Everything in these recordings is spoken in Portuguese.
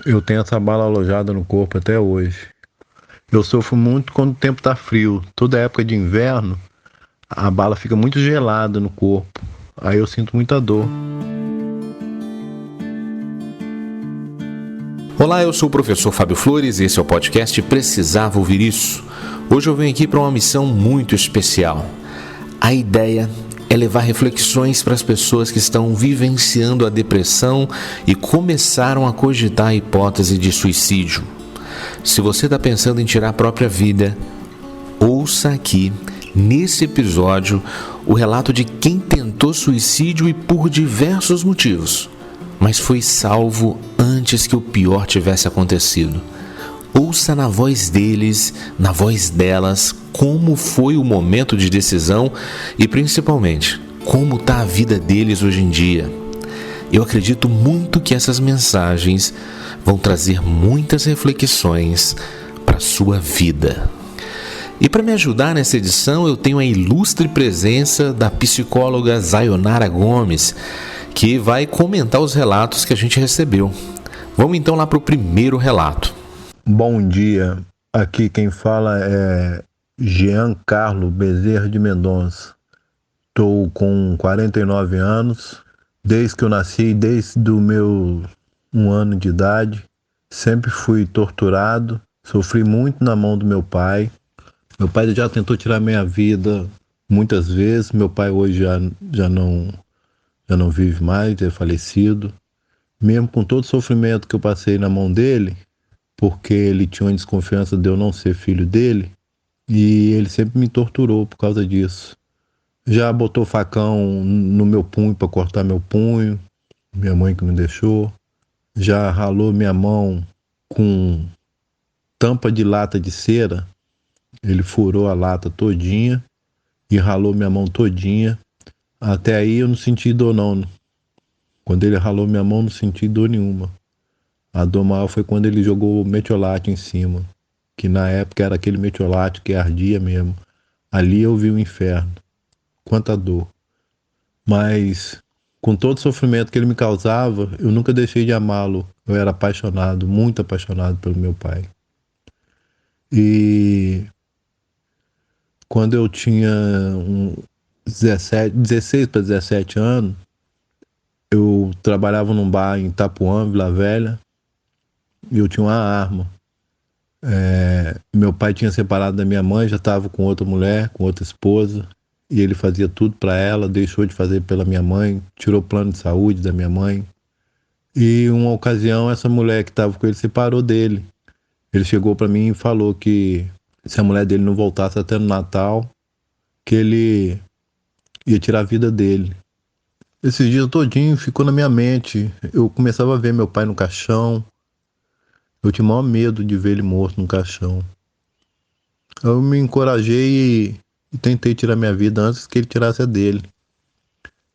Eu tenho essa bala alojada no corpo até hoje. Eu sofro muito quando o tempo tá frio. Toda época de inverno, a bala fica muito gelada no corpo. Aí eu sinto muita dor. Olá, eu sou o professor Fábio Flores e esse é o podcast Precisava Ouvir Isso. Hoje eu venho aqui para uma missão muito especial. A ideia é levar reflexões para as pessoas que estão vivenciando a depressão e começaram a cogitar a hipótese de suicídio. Se você está pensando em tirar a própria vida, ouça aqui, nesse episódio, o relato de quem tentou suicídio e por diversos motivos, mas foi salvo antes que o pior tivesse acontecido. Ouça na voz deles, na voz delas, como foi o momento de decisão e, principalmente, como está a vida deles hoje em dia. Eu acredito muito que essas mensagens vão trazer muitas reflexões para a sua vida. E para me ajudar nessa edição, eu tenho a ilustre presença da psicóloga Zayonara Gomes, que vai comentar os relatos que a gente recebeu. Vamos então lá para o primeiro relato. Bom dia, aqui quem fala é Jean Carlo Bezerra de Mendonça. Estou com 49 anos, desde que eu nasci, desde o meu 1 ano de idade, sempre fui torturado, sofri muito na mão do meu pai. Meu pai já tentou tirar minha vida muitas vezes, meu pai hoje já não vive mais, é falecido. Mesmo com todo o sofrimento que eu passei na mão dele, porque ele tinha uma desconfiança de eu não ser filho dele, e ele sempre me torturou por causa disso. Já botou facão no meu punho para cortar meu punho, minha mãe que me deixou. Já ralou minha mão com tampa de lata de cera, ele furou a lata todinha e ralou minha mão todinha. Até aí eu não senti dor não. Quando ele ralou minha mão, não senti dor nenhuma. A dor maior foi quando ele jogou metiolate em cima, que na época era aquele metiolate que ardia mesmo. Ali eu vi o inferno. Quanta dor. Mas com todo o sofrimento que ele me causava, eu nunca deixei de amá-lo. Eu era apaixonado, muito apaixonado pelo meu pai. E quando eu tinha 16 para 17 anos, eu trabalhava num bar em Itapuã, Vila Velha, e eu tinha uma arma. Meu pai tinha separado da minha mãe, já estava com outra mulher, com outra esposa, e ele fazia tudo para ela, deixou de fazer pela minha mãe, tirou o plano de saúde da minha mãe. E uma ocasião, essa mulher que estava com ele separou dele. Ele chegou para mim e falou que se a mulher dele não voltasse até no Natal, que ele ia tirar a vida dele. Esses dias todinho ficou na minha mente. Eu começava a ver meu pai no caixão. Eu tinha o maior medo de ver ele morto no caixão. Eu me encorajei e tentei tirar minha vida antes que ele tirasse a dele.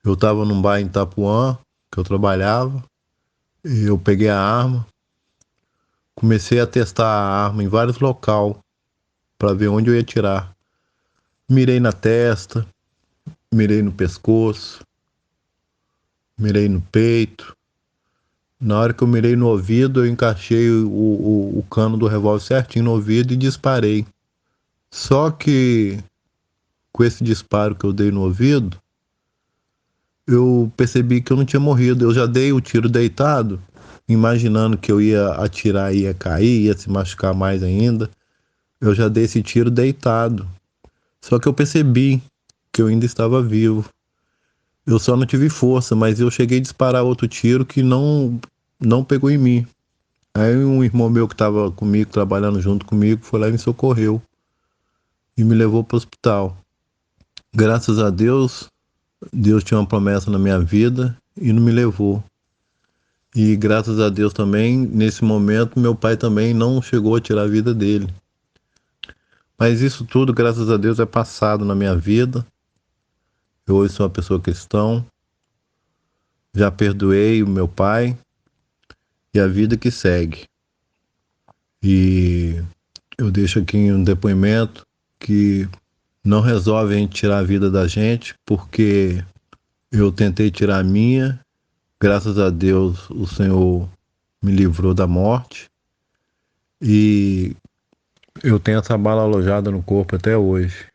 Eu estava num bar em Itapuã, que eu trabalhava, e eu peguei a arma, comecei a testar a arma em vários locais para ver onde eu ia tirar. Mirei na testa, mirei no pescoço, mirei no peito. Na hora que eu mirei no ouvido, eu encaixei o cano do revólver certinho no ouvido e disparei. Só que com esse disparo que eu dei no ouvido, eu percebi que eu não tinha morrido. Eu já dei o tiro deitado, imaginando que eu ia atirar e ia cair, ia se machucar mais ainda. Eu já dei esse tiro deitado. Só que eu percebi que eu ainda estava vivo. Eu só não tive força, mas eu cheguei a disparar outro tiro que não pegou em mim. Aí um irmão meu que estava comigo, trabalhando junto comigo, foi lá e me socorreu e me levou para o hospital. Graças a Deus, Deus tinha uma promessa na minha vida e não me levou. E graças a Deus também, nesse momento, meu pai também não chegou a tirar a vida dele. Mas isso tudo, graças a Deus, é passado na minha vida. Eu hoje sou uma pessoa cristã, já perdoei o meu pai e a vida que segue. E eu deixo aqui um depoimento que não resolve a gente tirar a vida da gente, porque eu tentei tirar a minha, graças a Deus o Senhor me livrou da morte. E eu tenho essa bala alojada no corpo até hoje.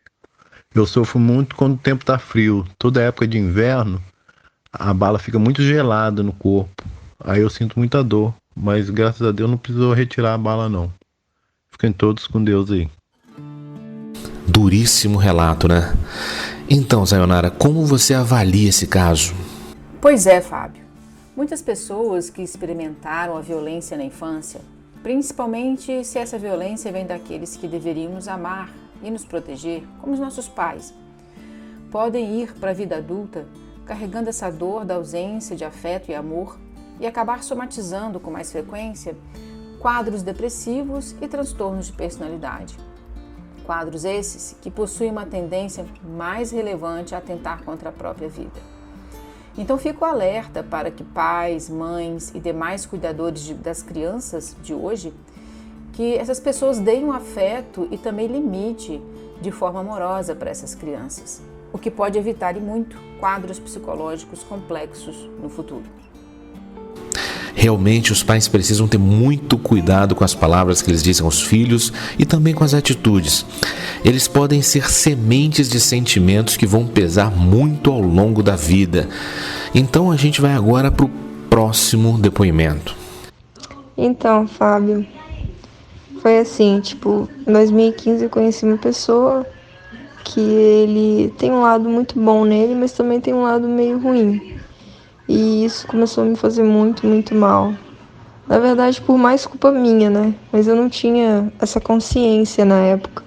Eu sofro muito quando o tempo tá frio. Toda época de inverno, a bala fica muito gelada no corpo. Aí eu sinto muita dor. Mas graças a Deus não precisou retirar a bala, não. Fiquem todos com Deus aí. Duríssimo relato, né? Então, Sayonara, como você avalia esse caso? Pois é, Fábio. Muitas pessoas que experimentaram a violência na infância, principalmente se essa violência vem daqueles que deveriam nos amar e nos proteger, como os nossos pais, podem ir para a vida adulta carregando essa dor da ausência de afeto e amor e acabar somatizando com mais frequência quadros depressivos e transtornos de personalidade. Quadros esses que possuem uma tendência mais relevante a atentar contra a própria vida. Então fico alerta para que pais, mães e demais cuidadores das crianças de hoje, que essas pessoas deem um afeto e também limite de forma amorosa para essas crianças, o que pode evitar e muito quadros psicológicos complexos no futuro. Realmente os pais precisam ter muito cuidado com as palavras que eles dizem aos filhos e também com as atitudes. Eles podem ser sementes de sentimentos que vão pesar muito ao longo da vida. Então a gente vai agora para o próximo depoimento. Então, Fábio, foi assim, em 2015 eu conheci uma pessoa que ele tem um lado muito bom nele, mas também tem um lado meio ruim. E isso começou a me fazer muito, muito mal. Na verdade, por mais culpa minha, né? Mas eu não tinha essa consciência na época.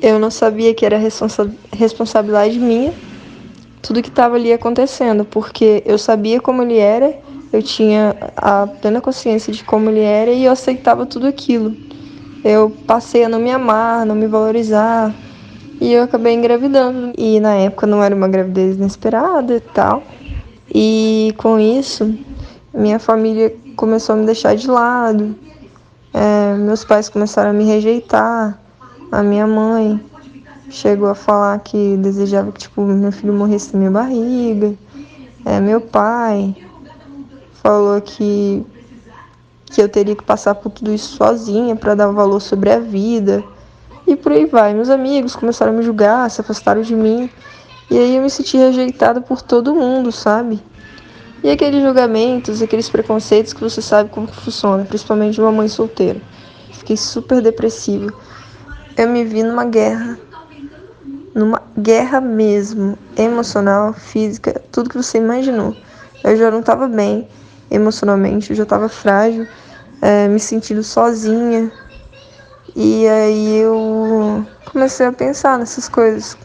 Eu não sabia que era responsabilidade minha tudo que estava ali acontecendo, porque eu sabia como ele era, eu tinha a plena consciência de como ele era e eu aceitava tudo aquilo. Eu passei a não me amar, não me valorizar e eu acabei engravidando. E na época não era uma gravidez inesperada e tal. E com isso, minha família começou a me deixar de lado, meus pais começaram a me rejeitar, a minha mãe chegou a falar que desejava que meu filho morresse na minha barriga, meu pai falou que eu teria que passar por tudo isso sozinha para dar valor sobre a vida, e por aí vai. Meus amigos começaram a me julgar, se afastaram de mim, e aí eu me senti rejeitada por todo mundo, sabe? E aqueles julgamentos, aqueles preconceitos que você sabe como que funciona, principalmente de uma mãe solteira. Fiquei super depressiva. Eu me vi numa guerra mesmo, emocional, física, tudo que você imaginou. Eu já não estava bem emocionalmente, eu já estava frágil, me sentindo sozinha. E aí eu comecei a pensar nessas coisas.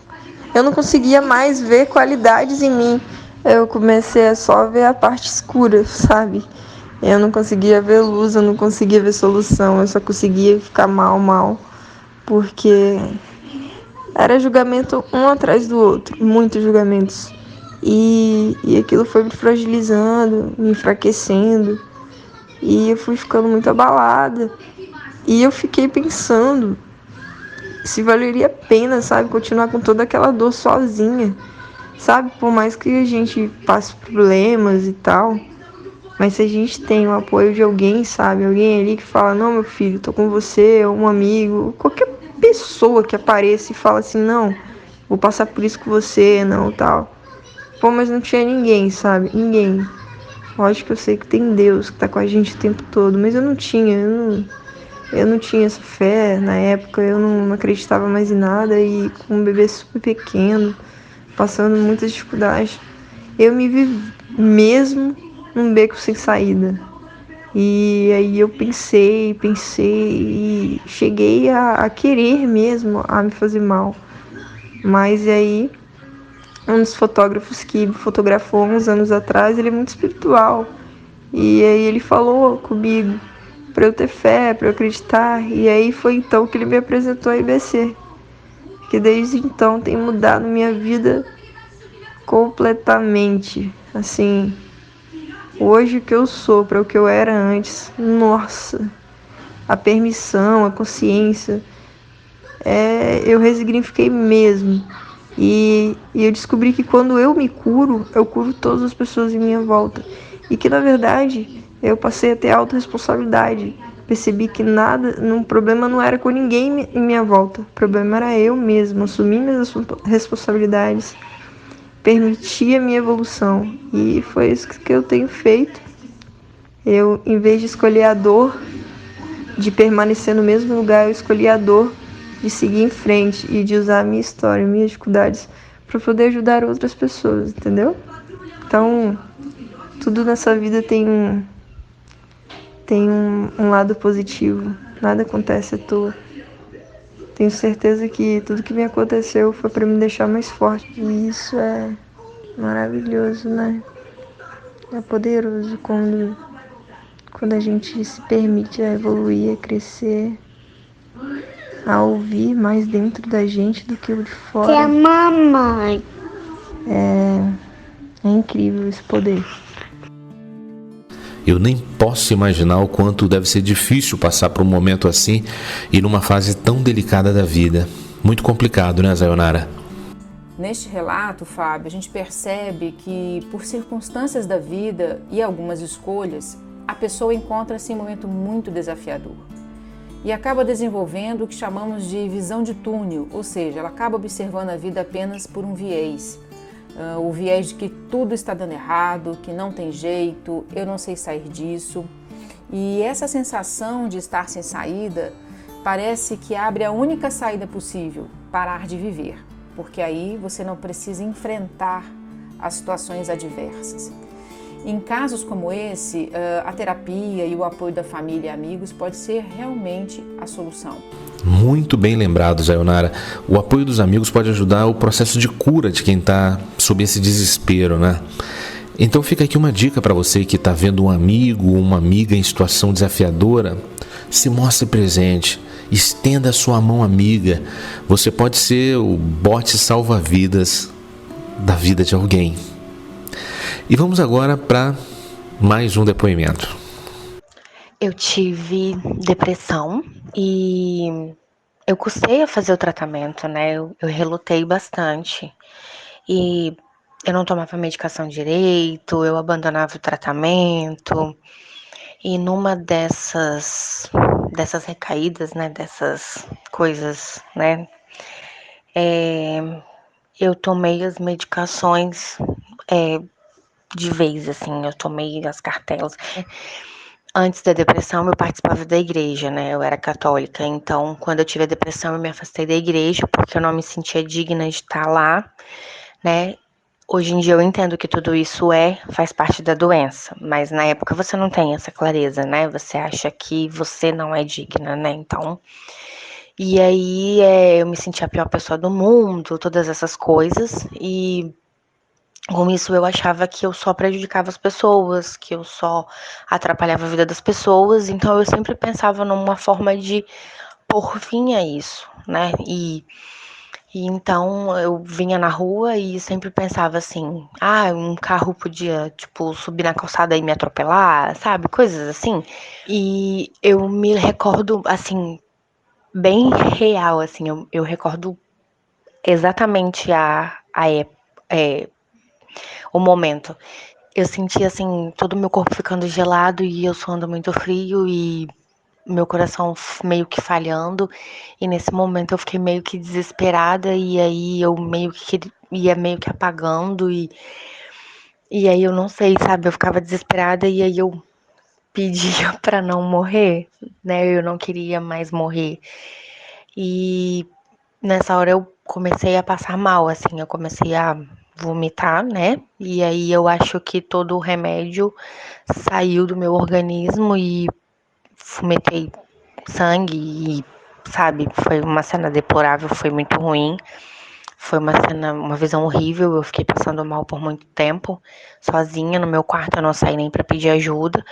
Eu não conseguia mais ver qualidades em mim. Eu comecei a só ver a parte escura, sabe? Eu não conseguia ver luz, eu não conseguia ver solução. Eu só conseguia ficar mal, porque era julgamento um atrás do outro, muitos julgamentos. E aquilo foi me fragilizando, me enfraquecendo. E eu fui ficando muito abalada. E eu fiquei pensando se valeria a pena, sabe, continuar com toda aquela dor sozinha, sabe, por mais que a gente passe problemas e tal, mas se a gente tem o apoio de alguém, sabe, alguém ali que fala, não, meu filho, tô com você, ou um amigo, qualquer pessoa que apareça e fala assim, não, vou passar por isso com você, não, tal. Pô, mas não tinha ninguém, sabe, ninguém. Lógico que eu sei que tem Deus que tá com a gente o tempo todo, mas eu não tinha essa fé na época, eu não acreditava mais em nada, e com um bebê super pequeno, passando muitas dificuldades, eu me vi mesmo num beco sem saída. E aí eu pensei e cheguei a querer mesmo a me fazer mal. Mas aí um dos fotógrafos que me fotografou uns anos atrás, ele é muito espiritual. E aí ele falou comigo para eu ter fé, para eu acreditar. E aí foi então que ele me apresentou a IBC, que desde então tem mudado minha vida completamente. Assim, hoje o que eu sou para o que eu era antes, nossa, a permissão, a consciência, eu resignifiquei mesmo. E eu descobri que quando eu me curo, eu curo todas as pessoas em minha volta. E que, na verdade, Eu passei a ter autorresponsabilidade. Percebi que o problema não era com ninguém em minha volta. O problema era eu mesmo. Assumi minhas responsabilidades. Permiti a minha evolução. E foi isso que eu tenho feito. Eu, em vez de escolher a dor, de permanecer no mesmo lugar, eu escolhi a dor de seguir em frente e de usar a minha história, minhas dificuldades, para poder ajudar outras pessoas, entendeu? Então, tudo nessa vida tem um lado positivo. Nada acontece à toa. Tenho certeza que tudo que me aconteceu foi para me deixar mais forte. E isso é maravilhoso, né? É poderoso quando a gente se permite a evoluir, a crescer, a ouvir mais dentro da gente do que o de fora. Que é a mamãe. É incrível esse poder. Eu nem posso imaginar o quanto deve ser difícil passar por um momento assim e numa fase tão delicada da vida. Muito complicado, né, Sayonara? Neste relato, Fábio, a gente percebe que, por circunstâncias da vida e algumas escolhas, a pessoa encontra-se em um momento muito desafiador e acaba desenvolvendo o que chamamos de visão de túnel, ou seja, ela acaba observando a vida apenas por um viés. O viés de que tudo está dando errado, que não tem jeito, eu não sei sair disso. E essa sensação de estar sem saída parece que abre a única saída possível, parar de viver, porque aí você não precisa enfrentar as situações adversas. Em casos como esse, a terapia e o apoio da família e amigos pode ser realmente a solução. Muito bem lembrado, Sayonara. O apoio dos amigos pode ajudar o processo de cura de quem está sob esse desespero, né? Então fica aqui uma dica para você que está vendo um amigo ou uma amiga em situação desafiadora. Se mostre presente, estenda a sua mão amiga. Você pode ser o bote salva-vidas da vida de alguém. E vamos agora para mais um depoimento. Eu tive depressão e eu custei a fazer o tratamento, né? Eu relutei bastante e eu não tomava medicação direito, eu abandonava o tratamento e numa dessas recaídas, né? Dessas coisas, né? Eu tomei as medicações de vez, assim, eu tomei as cartelas. Antes da depressão, eu participava da igreja, né? Eu era católica, então, quando eu tive a depressão, eu me afastei da igreja, porque eu não me sentia digna de estar lá, né? Hoje em dia eu entendo que tudo isso faz parte da doença, mas na época você não tem essa clareza, né? Você acha que você não é digna, né? Então, e aí eu me sentia a pior pessoa do mundo, todas essas coisas, e com isso eu achava que eu só prejudicava as pessoas, que eu só atrapalhava a vida das pessoas, então eu sempre pensava numa forma de pôr fim a isso, né? E então eu vinha na rua e sempre pensava assim, um carro podia, tipo, subir na calçada e me atropelar, sabe? Coisas assim. E eu me recordo, assim, bem real, assim, eu recordo exatamente o momento. Eu senti, assim, todo o meu corpo ficando gelado e eu suando muito frio e meu coração meio que falhando. E nesse momento eu fiquei meio que desesperada e aí eu meio que ia meio que apagando e aí eu não sei, sabe? Eu ficava desesperada e aí eu pedia pra não morrer, né? Eu não queria mais morrer. E nessa hora eu comecei a passar mal, assim, eu comecei a vomitar, né? E aí eu acho que todo o remédio saiu do meu organismo e vomitei sangue e, sabe, foi uma cena deplorável, foi muito ruim. Foi uma visão horrível, eu fiquei passando mal por muito tempo, sozinha no meu quarto, eu não saí nem para pedir ajuda,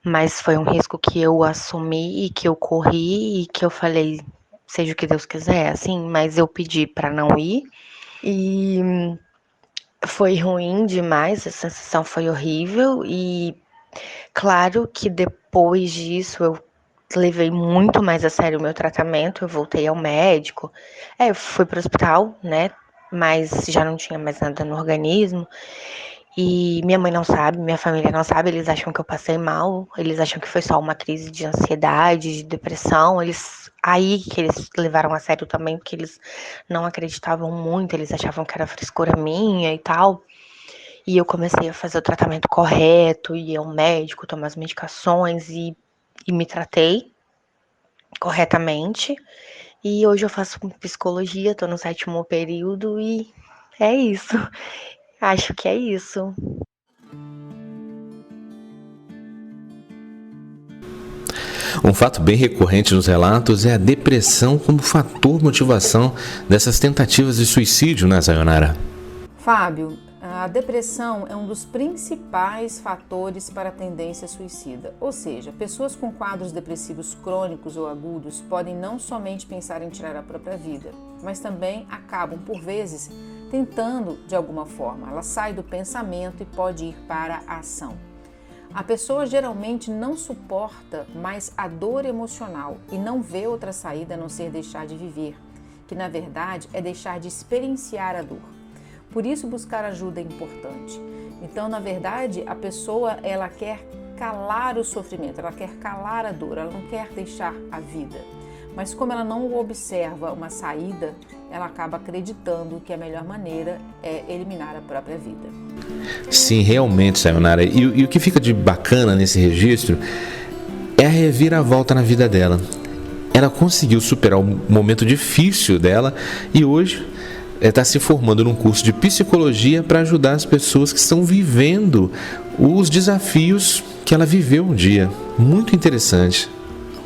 mas foi um risco que eu assumi e que eu corri e que eu falei, seja o que Deus quiser, assim, mas eu pedi para não ir e foi ruim demais, a sensação foi horrível e claro que depois disso eu levei muito mais a sério o meu tratamento, eu voltei ao médico, eu fui para o hospital, né, mas já não tinha mais nada no organismo E minha mãe não sabe, minha família não sabe, eles acham que eu passei mal, eles acham que foi só uma crise de ansiedade, de depressão. Aí que eles levaram a sério também, porque eles não acreditavam muito, eles achavam que era frescura minha e tal. E eu comecei a fazer o tratamento correto, ir ao médico, tomar as medicações e me tratei corretamente. E hoje eu faço psicologia, tô no 7º período e é isso. Acho que é isso. Um fato bem recorrente nos relatos é a depressão como fator motivação dessas tentativas de suicídio, né, Sayonara? Fábio, a depressão é um dos principais fatores para a tendência suicida. Ou seja, pessoas com quadros depressivos crônicos ou agudos podem não somente pensar em tirar a própria vida, mas também acabam, por vezes, tentando de alguma forma. Ela sai do pensamento e pode ir para a ação. A pessoa geralmente não suporta mais a dor emocional e não vê outra saída a não ser deixar de viver, que na verdade é deixar de experienciar a dor. Por isso buscar ajuda é importante. Então, na verdade, a pessoa ela quer calar o sofrimento, ela quer calar a dor, ela não quer deixar a vida. Mas como ela não observa uma saída, ela acaba acreditando que a melhor maneira é eliminar a própria vida. Sim, realmente, Sayonara. E o que fica de bacana nesse registro é a reviravolta na vida dela. Ela conseguiu superar um momento difícil dela e hoje está se formando num curso de psicologia para ajudar as pessoas que estão vivendo os desafios que ela viveu um dia. Muito interessante.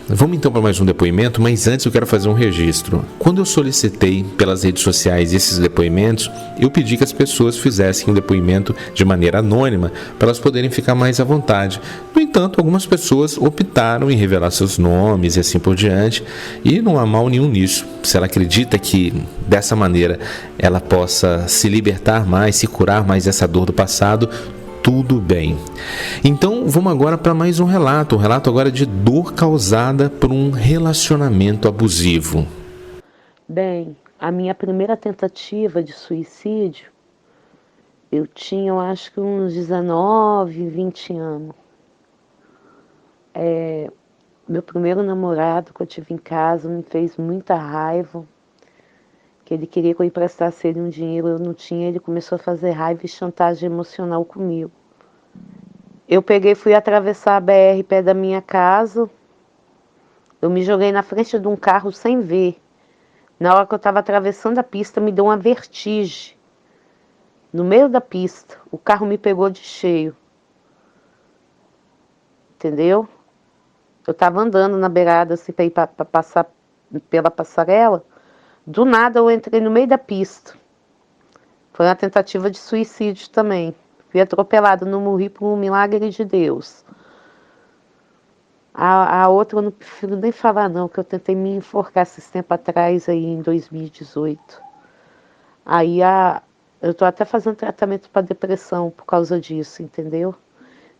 Vamos então para mais um depoimento, mas antes eu quero fazer um registro. Quando eu solicitei pelas redes sociais esses depoimentos, eu pedi que as pessoas fizessem o depoimento de maneira anônima para elas poderem ficar mais à vontade. No entanto, algumas pessoas optaram em revelar seus nomes e assim por diante, e não há mal nenhum nisso. Se ela acredita que dessa maneira ela possa se libertar mais, se curar mais dessa dor do passado, tudo bem. Então vamos agora para mais um relato agora de dor causada por um relacionamento abusivo. Bem, a minha primeira tentativa de suicídio, eu tinha, eu acho que uns 19, 20 anos. Meu primeiro namorado que eu tive em casa me fez muita raiva, que ele queria que eu emprestasse ele um dinheiro, eu não tinha, ele começou a fazer raiva e chantagem emocional comigo. Eu peguei, fui atravessar a BR perto da minha casa, eu me joguei na frente de um carro sem ver. Na hora que eu estava atravessando a pista, me deu uma vertigem. No meio da pista, o carro me pegou de cheio. Entendeu? Eu estava andando na beirada, assim, para ir para passar pela passarela. Do nada, eu entrei no meio da pista. Foi uma tentativa de suicídio também. Fui atropelada, não morri por um milagre de Deus. A outra eu não prefiro nem falar não, que eu tentei me enforcar esses tempos atrás, aí em 2018. Aí eu tô até fazendo tratamento para depressão por causa disso, entendeu?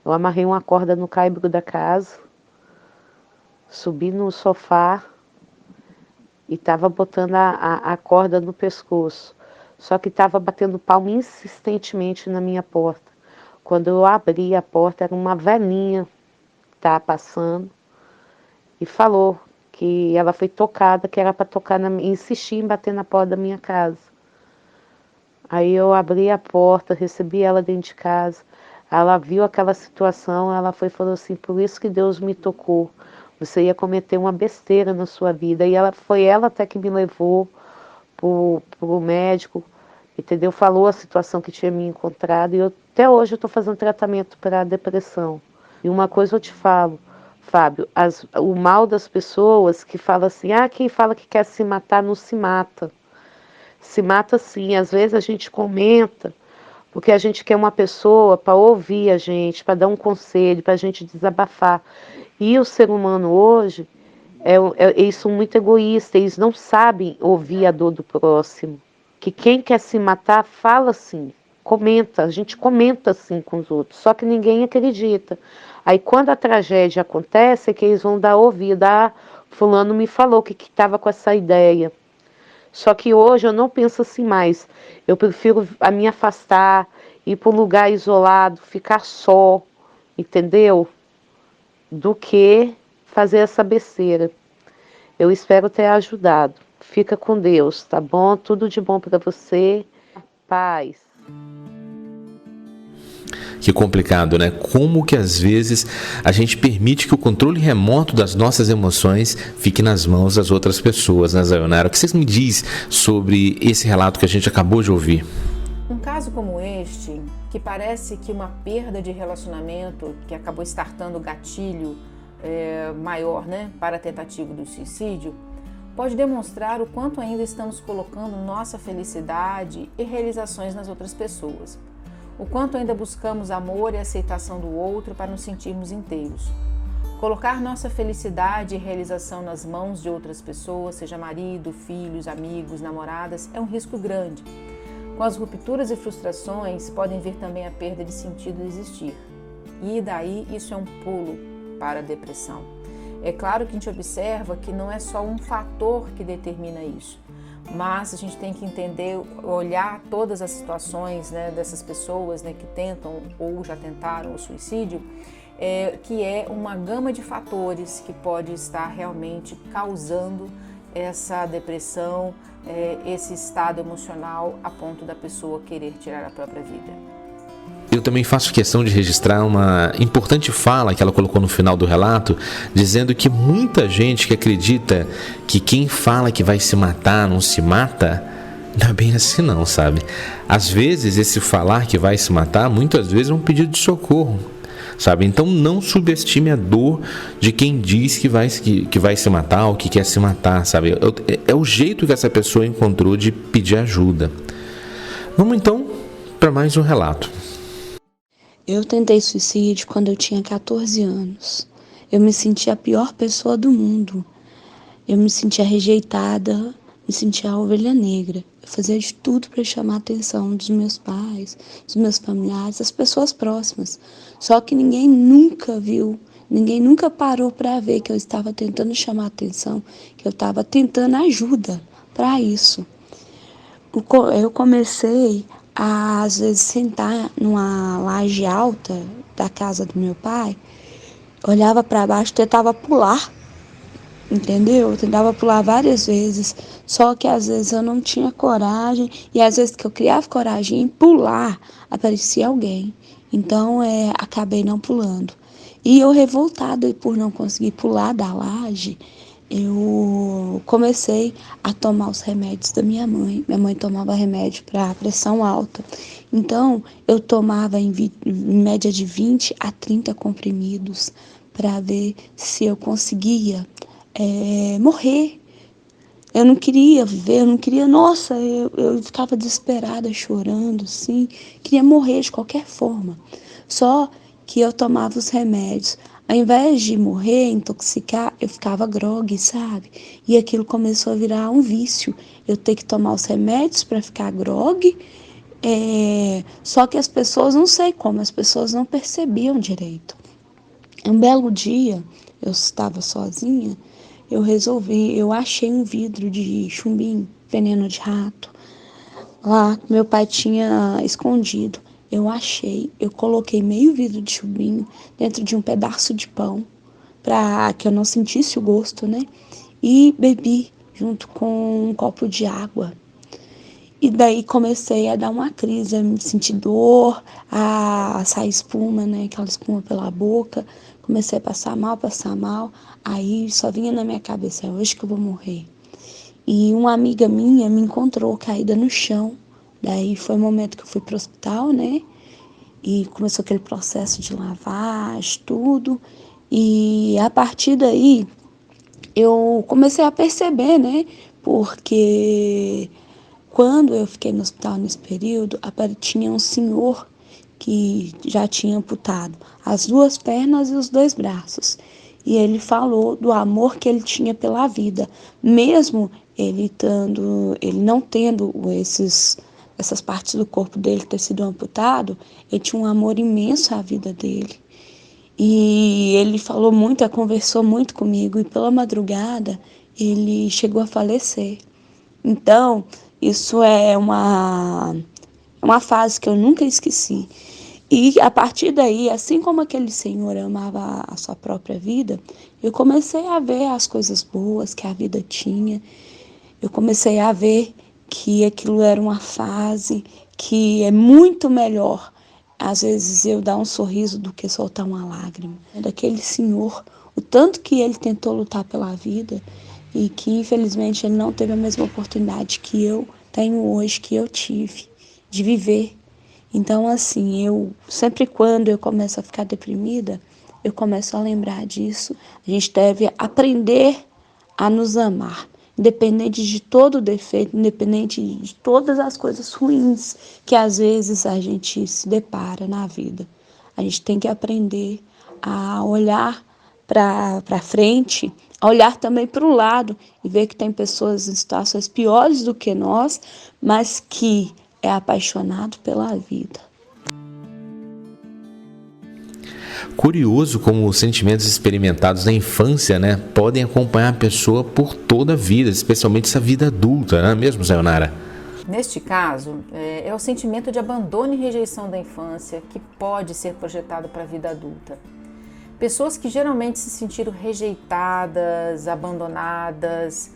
Eu amarrei uma corda no caibro da casa, subi no sofá e tava botando a corda no pescoço. Só que tava batendo palma insistentemente na minha porta. Quando eu abri a porta, era uma velhinha que tava passando e falou que ela foi tocada, que era para tocar, insistir em bater na porta da minha casa. Aí eu abri a porta, recebi ela dentro de casa. Ela viu aquela situação, ela foi e falou assim: por isso que Deus me tocou. Você ia cometer uma besteira na sua vida. E foi ela até que me levou pro médico, entendeu? Falou a situação que tinha me encontrado. E até hoje eu estou fazendo tratamento para depressão. E uma coisa eu te falo, Fábio, o mal das pessoas que falam assim, quem fala que quer se matar não se mata. Se mata sim, às vezes a gente comenta, porque a gente quer uma pessoa para ouvir a gente, para dar um conselho, para a gente desabafar. E o ser humano hoje, eles são muito egoístas, eles não sabem ouvir a dor do próximo. Que quem quer se matar fala assim, comenta, a gente comenta assim com os outros, só que ninguém acredita. Aí quando a tragédia acontece, é que eles vão dar ouvido, fulano me falou que estava com essa ideia. Só que hoje eu não penso assim mais. Eu prefiro me afastar ir para um lugar isolado, ficar só, entendeu? Do que fazer essa besteira. Eu espero ter ajudado. Fica com Deus, tá bom? Tudo de bom para você. Paz. Que complicado, né? Como que às vezes a gente permite que o controle remoto das nossas emoções fique nas mãos das outras pessoas, né, Sayonara? O que vocês me diz sobre esse relato que a gente acabou de ouvir? Um caso como este, que parece que uma perda de relacionamento que acabou startando o gatilho maior, né, para a tentativa do suicídio, pode demonstrar o quanto ainda estamos colocando nossa felicidade e realizações nas outras pessoas. O quanto ainda buscamos amor e aceitação do outro para nos sentirmos inteiros. Colocar nossa felicidade e realização nas mãos de outras pessoas, seja marido, filhos, amigos, namoradas, é um risco grande. Com as rupturas e frustrações, podem vir também a perda de sentido de existir. E daí isso é um pulo para a depressão. É claro que a gente observa que não é só um fator que determina isso, mas a gente tem que entender, olhar todas as situações, né, dessas pessoas, né, que tentam ou já tentaram o suicídio, que é uma gama de fatores que pode estar realmente causando essa depressão, esse estado emocional a ponto da pessoa querer tirar a própria vida. Eu também faço questão de registrar uma importante fala que ela colocou no final do relato, dizendo que muita gente que acredita que quem fala que vai se matar não se mata, não é bem assim não, sabe? Às vezes esse falar que vai se matar, muitas vezes é um pedido de socorro, sabe? Então não subestime a dor de quem diz que vai se matar ou que quer se matar, sabe? É o jeito que essa pessoa encontrou de pedir ajuda. Vamos então para mais um relato. Eu tentei suicídio quando eu tinha 14 anos. Eu me sentia a pior pessoa do mundo. Eu me sentia rejeitada, me sentia a ovelha negra. Eu fazia de tudo para chamar a atenção dos meus pais, dos meus familiares, das pessoas próximas. Só que ninguém nunca viu, ninguém nunca parou para ver que eu estava tentando chamar a atenção, que eu estava tentando ajuda para isso. Eu comecei a, às vezes, sentar numa laje alta da casa do meu pai, olhava para baixo e tentava pular, entendeu? Eu tentava pular várias vezes, só que às vezes eu não tinha coragem, e às vezes que eu criava coragem em pular, aparecia alguém. Então, acabei não pulando. E eu, revoltada por não conseguir pular da laje, eu comecei a tomar os remédios da minha mãe. Minha mãe tomava remédio para pressão alta. Então, eu tomava em média de 20 a 30 comprimidos para ver se eu conseguia morrer. Eu não queria viver, eu não queria... Nossa, eu ficava desesperada, chorando, assim. Queria morrer de qualquer forma. Só que eu tomava os remédios. Ao invés de morrer, intoxicar, eu ficava grogue, sabe? E aquilo começou a virar um vício. Eu ter que tomar os remédios para ficar grogue. Só que as pessoas, não sei como, as pessoas não percebiam direito. Um belo dia, eu estava sozinha, eu achei um vidro de chumbinho, veneno de rato, lá que meu pai tinha escondido. Eu achei, eu coloquei meio vidro de chumbinho dentro de um pedaço de pão, para que eu não sentisse o gosto, né? E bebi junto com um copo de água. E daí comecei a dar uma crise, a me sentir dor, a sair espuma, né? Aquela espuma pela boca. Comecei a passar mal. Aí só vinha na minha cabeça, é hoje que eu vou morrer. E uma amiga minha me encontrou caída no chão. Daí foi o momento que eu fui pro hospital, né? E começou aquele processo de lavagem, tudo. E a partir daí, eu comecei a perceber, né? Porque quando eu fiquei no hospital nesse período, tinha um senhor que já tinha amputado as 2 pernas e os 2 braços. E ele falou do amor que ele tinha pela vida, mesmo ele não tendo essas partes do corpo dele ter sido amputado, ele tinha um amor imenso à vida dele. E ele falou muito, conversou muito comigo, e pela madrugada ele chegou a falecer. Então, isso é uma É uma fase que eu nunca esqueci. E a partir daí, assim como aquele senhor amava a sua própria vida, eu comecei a ver as coisas boas que a vida tinha. Eu comecei a ver que aquilo era uma fase, que é muito melhor, às vezes, eu dar um sorriso do que soltar uma lágrima. Daquele senhor, o tanto que ele tentou lutar pela vida e que, infelizmente, ele não teve a mesma oportunidade que eu tenho hoje, que eu tive, de viver. Então, assim, eu sempre quando eu começo a ficar deprimida, eu começo a lembrar disso. A gente deve aprender a nos amar, independente de todo defeito, independente de todas as coisas ruins que às vezes a gente se depara na vida. A gente tem que aprender a olhar para frente, a olhar também para o lado e ver que tem pessoas em situações piores do que nós, mas que é apaixonado pela vida. Curioso como os sentimentos experimentados na infância, né, podem acompanhar a pessoa por toda a vida, especialmente essa vida adulta, não é mesmo, Sayonara? Neste caso, é o sentimento de abandono e rejeição da infância que pode ser projetado para a vida adulta. Pessoas que geralmente se sentiram rejeitadas, abandonadas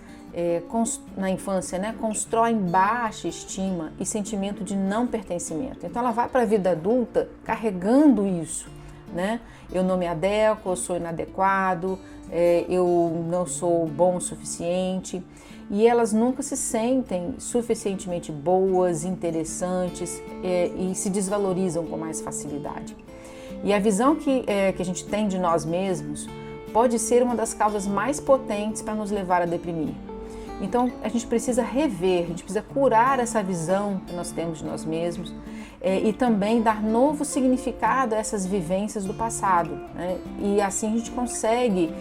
na infância, né, constroem baixa estima e sentimento de não pertencimento. Então ela vai para a vida adulta carregando isso, né? Eu não me adequo, eu sou inadequado, eu não sou bom o suficiente. E elas nunca se sentem suficientemente boas, interessantes e se desvalorizam com mais facilidade. E a visão que a gente tem de nós mesmos pode ser uma das causas mais potentes para nos levar a deprimir. Então a gente precisa rever, a gente precisa curar essa visão que nós temos de nós mesmos e também dar novo significado a essas vivências do passado, né? E assim a gente consegue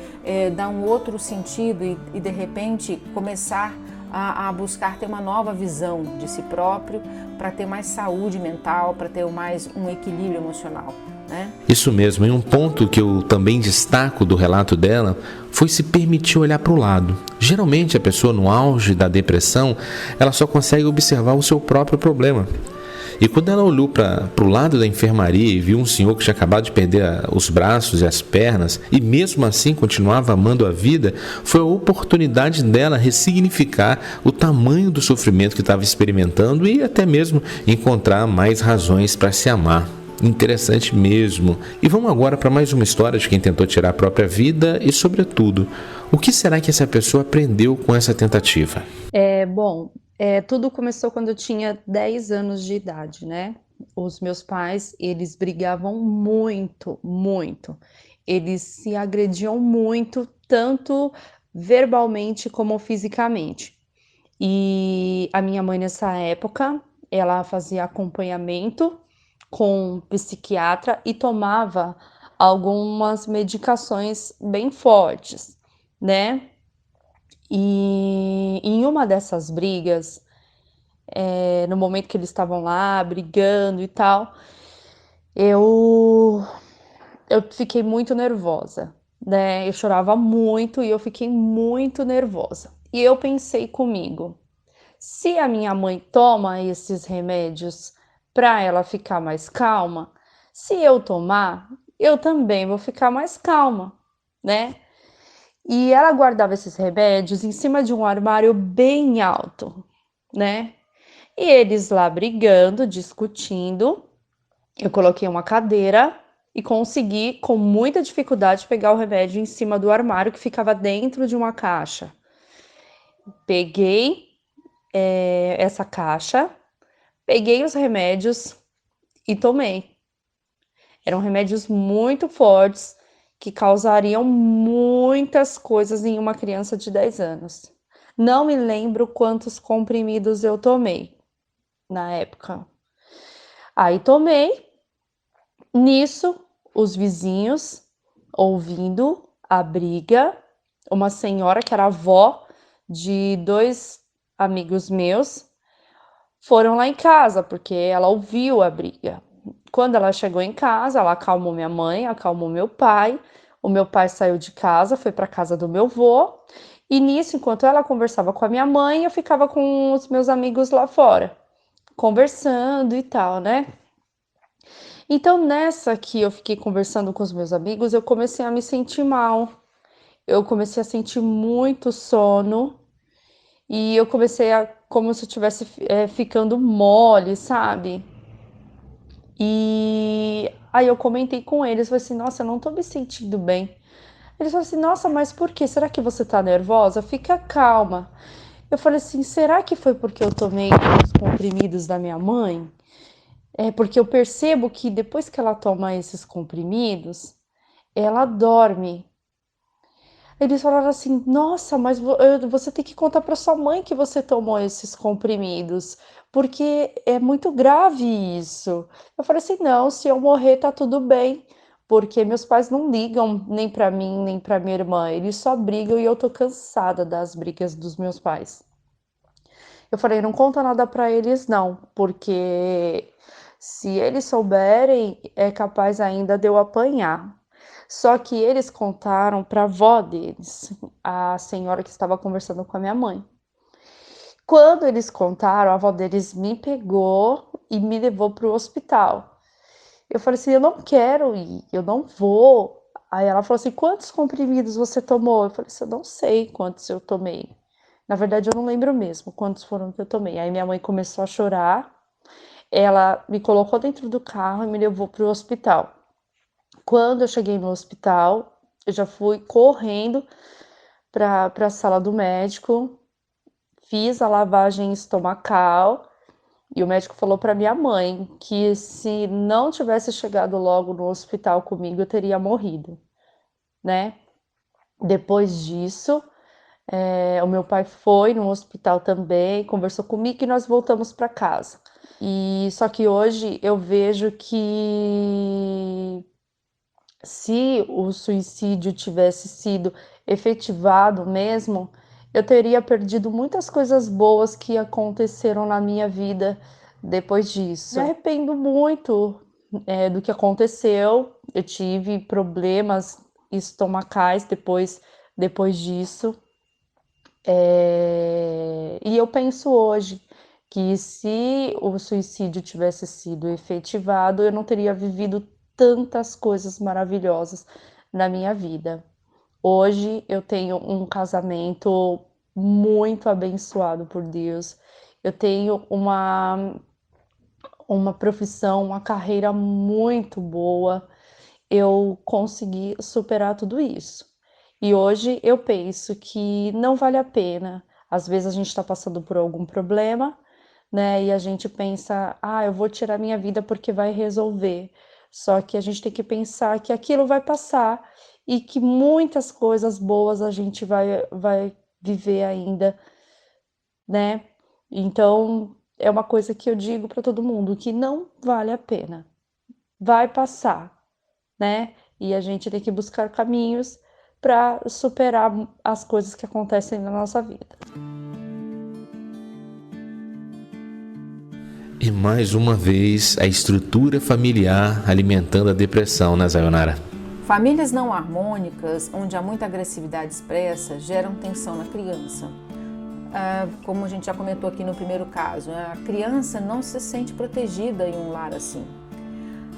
dar um outro sentido e de repente começar a buscar ter uma nova visão de si próprio para ter mais saúde mental, para ter mais um equilíbrio emocional, né? Isso mesmo, e um ponto que eu também destaco do relato dela foi se permitir olhar para o lado. Geralmente a pessoa no auge da depressão, ela só consegue observar o seu próprio problema. E quando ela olhou para o lado da enfermaria e viu um senhor que tinha acabado de perder os braços e as pernas e mesmo assim continuava amando a vida, foi a oportunidade dela ressignificar o tamanho do sofrimento que estava experimentando e até mesmo encontrar mais razões para se amar. Interessante mesmo. E vamos agora para mais uma história de quem tentou tirar a própria vida e, sobretudo, o que será que essa pessoa aprendeu com essa tentativa? Tudo começou quando eu tinha 10 anos de idade, né? Os meus pais, eles brigavam muito, muito. Eles se agrediam muito, tanto verbalmente como fisicamente. E a minha mãe, nessa época, ela fazia acompanhamento com um psiquiatra e tomava algumas medicações bem fortes, né? E em uma dessas brigas, no momento que eles estavam lá brigando e tal, eu fiquei muito nervosa, né? Eu chorava muito e eu fiquei muito nervosa. E eu pensei comigo, se a minha mãe toma esses remédios para ela ficar mais calma, se eu tomar, eu também vou ficar mais calma, né? E ela guardava esses remédios em cima de um armário bem alto, né? E eles lá brigando, discutindo, eu coloquei uma cadeira e consegui, com muita dificuldade, pegar o remédio em cima do armário que ficava dentro de uma caixa. Peguei essa caixa, peguei os remédios e tomei. Eram remédios muito fortes, que causariam muitas coisas em uma criança de 10 anos. Não me lembro quantos comprimidos eu tomei na época. Aí tomei. Nisso, os vizinhos, ouvindo a briga, uma senhora que era avó de 2 amigos meus, foram lá em casa, porque ela ouviu a briga. Quando ela chegou em casa, ela acalmou minha mãe, acalmou meu pai. O meu pai saiu de casa, foi para a casa do meu avô. E nisso, enquanto ela conversava com a minha mãe, eu ficava com os meus amigos lá fora. conversando e tal, né? Então, nessa que eu fiquei conversando com os meus amigos, eu comecei a me sentir mal. Eu comecei a sentir muito sono e eu comecei a, como se eu estivesse ficando mole, sabe? E aí eu comentei com eles, falei assim, nossa, eu não tô me sentindo bem. Eles falaram assim, nossa, mas por quê? Será que você tá nervosa? Fica calma. Eu falei assim, será que foi porque eu tomei os comprimidos da minha mãe? É porque eu percebo que depois que ela toma esses comprimidos, ela dorme. Eles falaram assim, nossa, mas você tem que contar para sua mãe que você tomou esses comprimidos, porque é muito grave isso. Eu falei assim, não, se eu morrer tá tudo bem, porque meus pais não ligam nem para mim, nem para minha irmã, eles só brigam e eu tô cansada das brigas dos meus pais. Eu falei, não conta nada para eles não, porque se eles souberem, é capaz ainda de eu apanhar. Só que eles contaram para a avó deles, a senhora que estava conversando com a minha mãe. Quando eles contaram, a avó deles me pegou e me levou para o hospital. Eu falei assim, eu não quero ir, eu não vou. Aí ela falou assim, quantos comprimidos você tomou? Eu falei assim, eu não sei quantos eu tomei. Na verdade, eu não lembro mesmo quantos foram que eu tomei. Aí minha mãe começou a chorar, ela me colocou dentro do carro e me levou para o hospital. Quando eu cheguei no hospital, eu já fui correndo para a sala do médico, fiz a lavagem estomacal e o médico falou para minha mãe que se não tivesse chegado logo no hospital comigo, eu teria morrido, né? Depois disso, o meu pai foi no hospital também, conversou comigo e nós voltamos para casa. E só que hoje eu vejo que se o suicídio tivesse sido efetivado mesmo, eu teria perdido muitas coisas boas que aconteceram na minha vida depois disso. Me arrependo muito do que aconteceu. Eu tive problemas estomacais depois disso. E eu penso hoje que se o suicídio tivesse sido efetivado, eu não teria vivido tantas coisas maravilhosas na minha vida. Hoje eu tenho um casamento muito abençoado por Deus. Eu tenho uma profissão, uma carreira muito boa. Eu consegui superar tudo isso. E hoje eu penso que não vale a pena. Às vezes a gente está passando por algum problema, né? E a gente pensa, eu vou tirar minha vida porque vai resolver. Só que a gente tem que pensar que aquilo vai passar e que muitas coisas boas a gente vai viver ainda, né? Então é uma coisa que eu digo para todo mundo, que não vale a pena. Vai passar, né? E a gente tem que buscar caminhos para superar as coisas que acontecem na nossa vida. E mais uma vez, a estrutura familiar alimentando a depressão, né, Sayonara? Famílias não harmônicas, onde há muita agressividade expressa, geram tensão na criança. Como a gente já comentou aqui no primeiro caso, a criança não se sente protegida em um lar assim.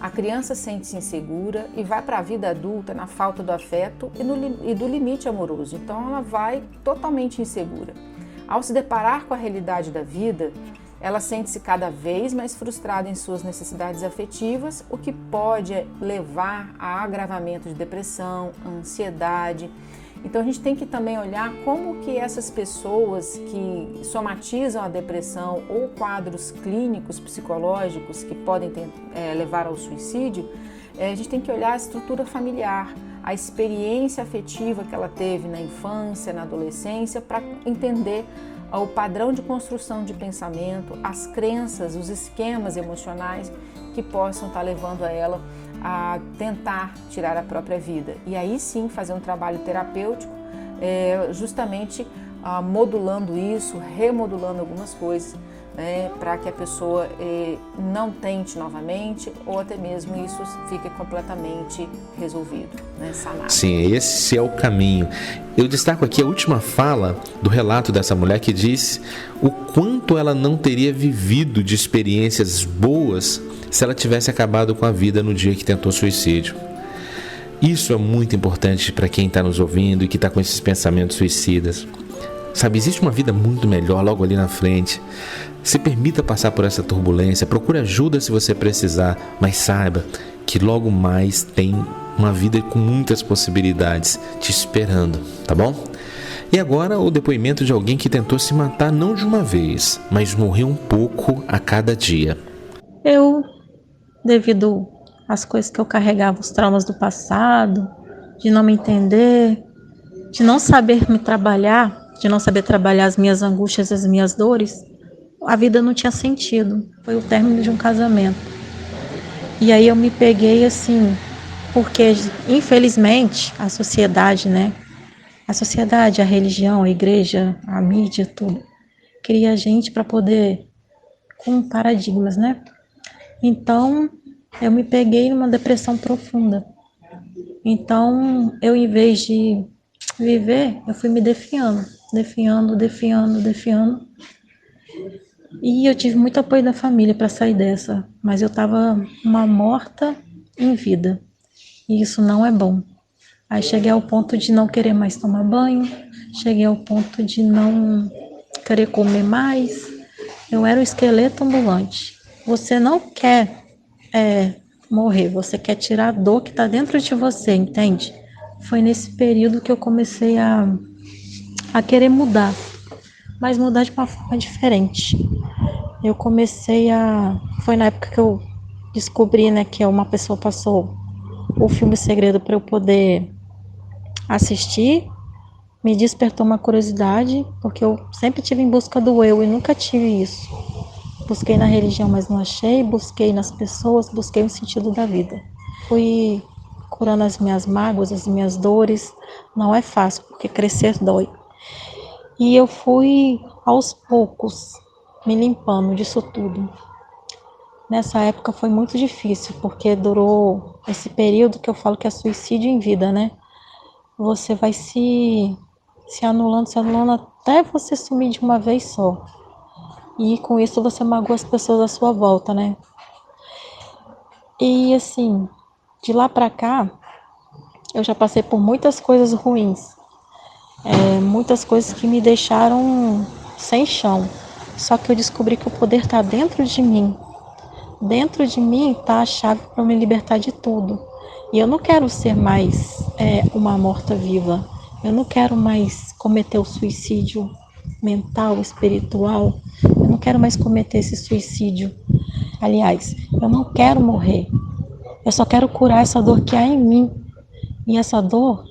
A criança sente-se insegura e vai para a vida adulta na falta do afeto e do limite amoroso. Então ela vai totalmente insegura. Ao se deparar com a realidade da vida, ela sente-se cada vez mais frustrada em suas necessidades afetivas, o que pode levar a agravamento de depressão, ansiedade. Então a gente tem que também olhar como que essas pessoas que somatizam a depressão ou quadros clínicos psicológicos que podem levar ao suicídio, a gente tem que olhar a estrutura familiar, a experiência afetiva que ela teve na infância, na adolescência, para entender o padrão de construção de pensamento, as crenças, os esquemas emocionais que possam estar levando a ela a tentar tirar a própria vida. E aí sim fazer um trabalho terapêutico, justamente modulando isso, remodulando algumas coisas, né, para que a pessoa não tente novamente ou até mesmo isso fique completamente resolvido, né, sanado. Sim, esse é o caminho. Eu destaco aqui a última fala do relato dessa mulher que diz o quanto ela não teria vivido de experiências boas se ela tivesse acabado com a vida no dia que tentou suicídio. Isso é muito importante para quem está nos ouvindo e que está com esses pensamentos suicidas. Sabe, existe uma vida muito melhor logo ali na frente. Se permita passar por essa turbulência, procure ajuda se você precisar, mas saiba que logo mais tem uma vida com muitas possibilidades te esperando, tá bom? E agora o depoimento de alguém que tentou se matar não de uma vez, mas morreu um pouco a cada dia. Eu, devido às coisas que eu carregava, os traumas do passado, de não me entender, de não saber me trabalhar, de não saber trabalhar as minhas angústias, as minhas dores, a vida não tinha sentido. Foi o término de um casamento. E aí eu me peguei assim, porque infelizmente a sociedade, né? A sociedade, a religião, a igreja, a mídia, tudo, cria gente para poder, com paradigmas, né? Então eu me peguei numa depressão profunda. Então eu, em vez de viver, eu fui me definhando. E eu tive muito apoio da família para sair dessa, mas eu estava uma morta em vida, e isso não é bom. Aí cheguei ao ponto de não querer mais tomar banho, cheguei ao ponto de não querer comer mais, eu era o esqueleto ambulante. Você não quer morrer, você quer tirar a dor que está dentro de você, entende? Foi nesse período que eu comecei a querer mudar, mas mudar de uma forma diferente. Eu comecei foi na época que eu descobri, né, que uma pessoa passou o filme Segredo para eu poder assistir. Me despertou uma curiosidade, porque eu sempre tive em busca do eu e nunca tive isso. Busquei na religião, mas não achei, busquei nas pessoas, busquei o sentido da vida. Fui curando as minhas mágoas, as minhas dores. Não é fácil, porque crescer dói. E eu fui, aos poucos, me limpando disso tudo. Nessa época foi muito difícil, porque durou esse período que eu falo que é suicídio em vida, né? Você vai se anulando até você sumir de uma vez só. E com isso você magoa as pessoas à sua volta, né? E assim, de lá pra cá, eu já passei por muitas coisas ruins. Muitas coisas que me deixaram sem chão. Só que eu descobri que o poder está dentro de mim. Dentro de mim está a chave para me libertar de tudo. E eu não quero ser mais uma morta-viva. Eu não quero mais cometer o suicídio mental, espiritual. Eu não quero mais cometer esse suicídio. Aliás, eu não quero morrer. Eu só quero curar essa dor que há em mim. E essa dor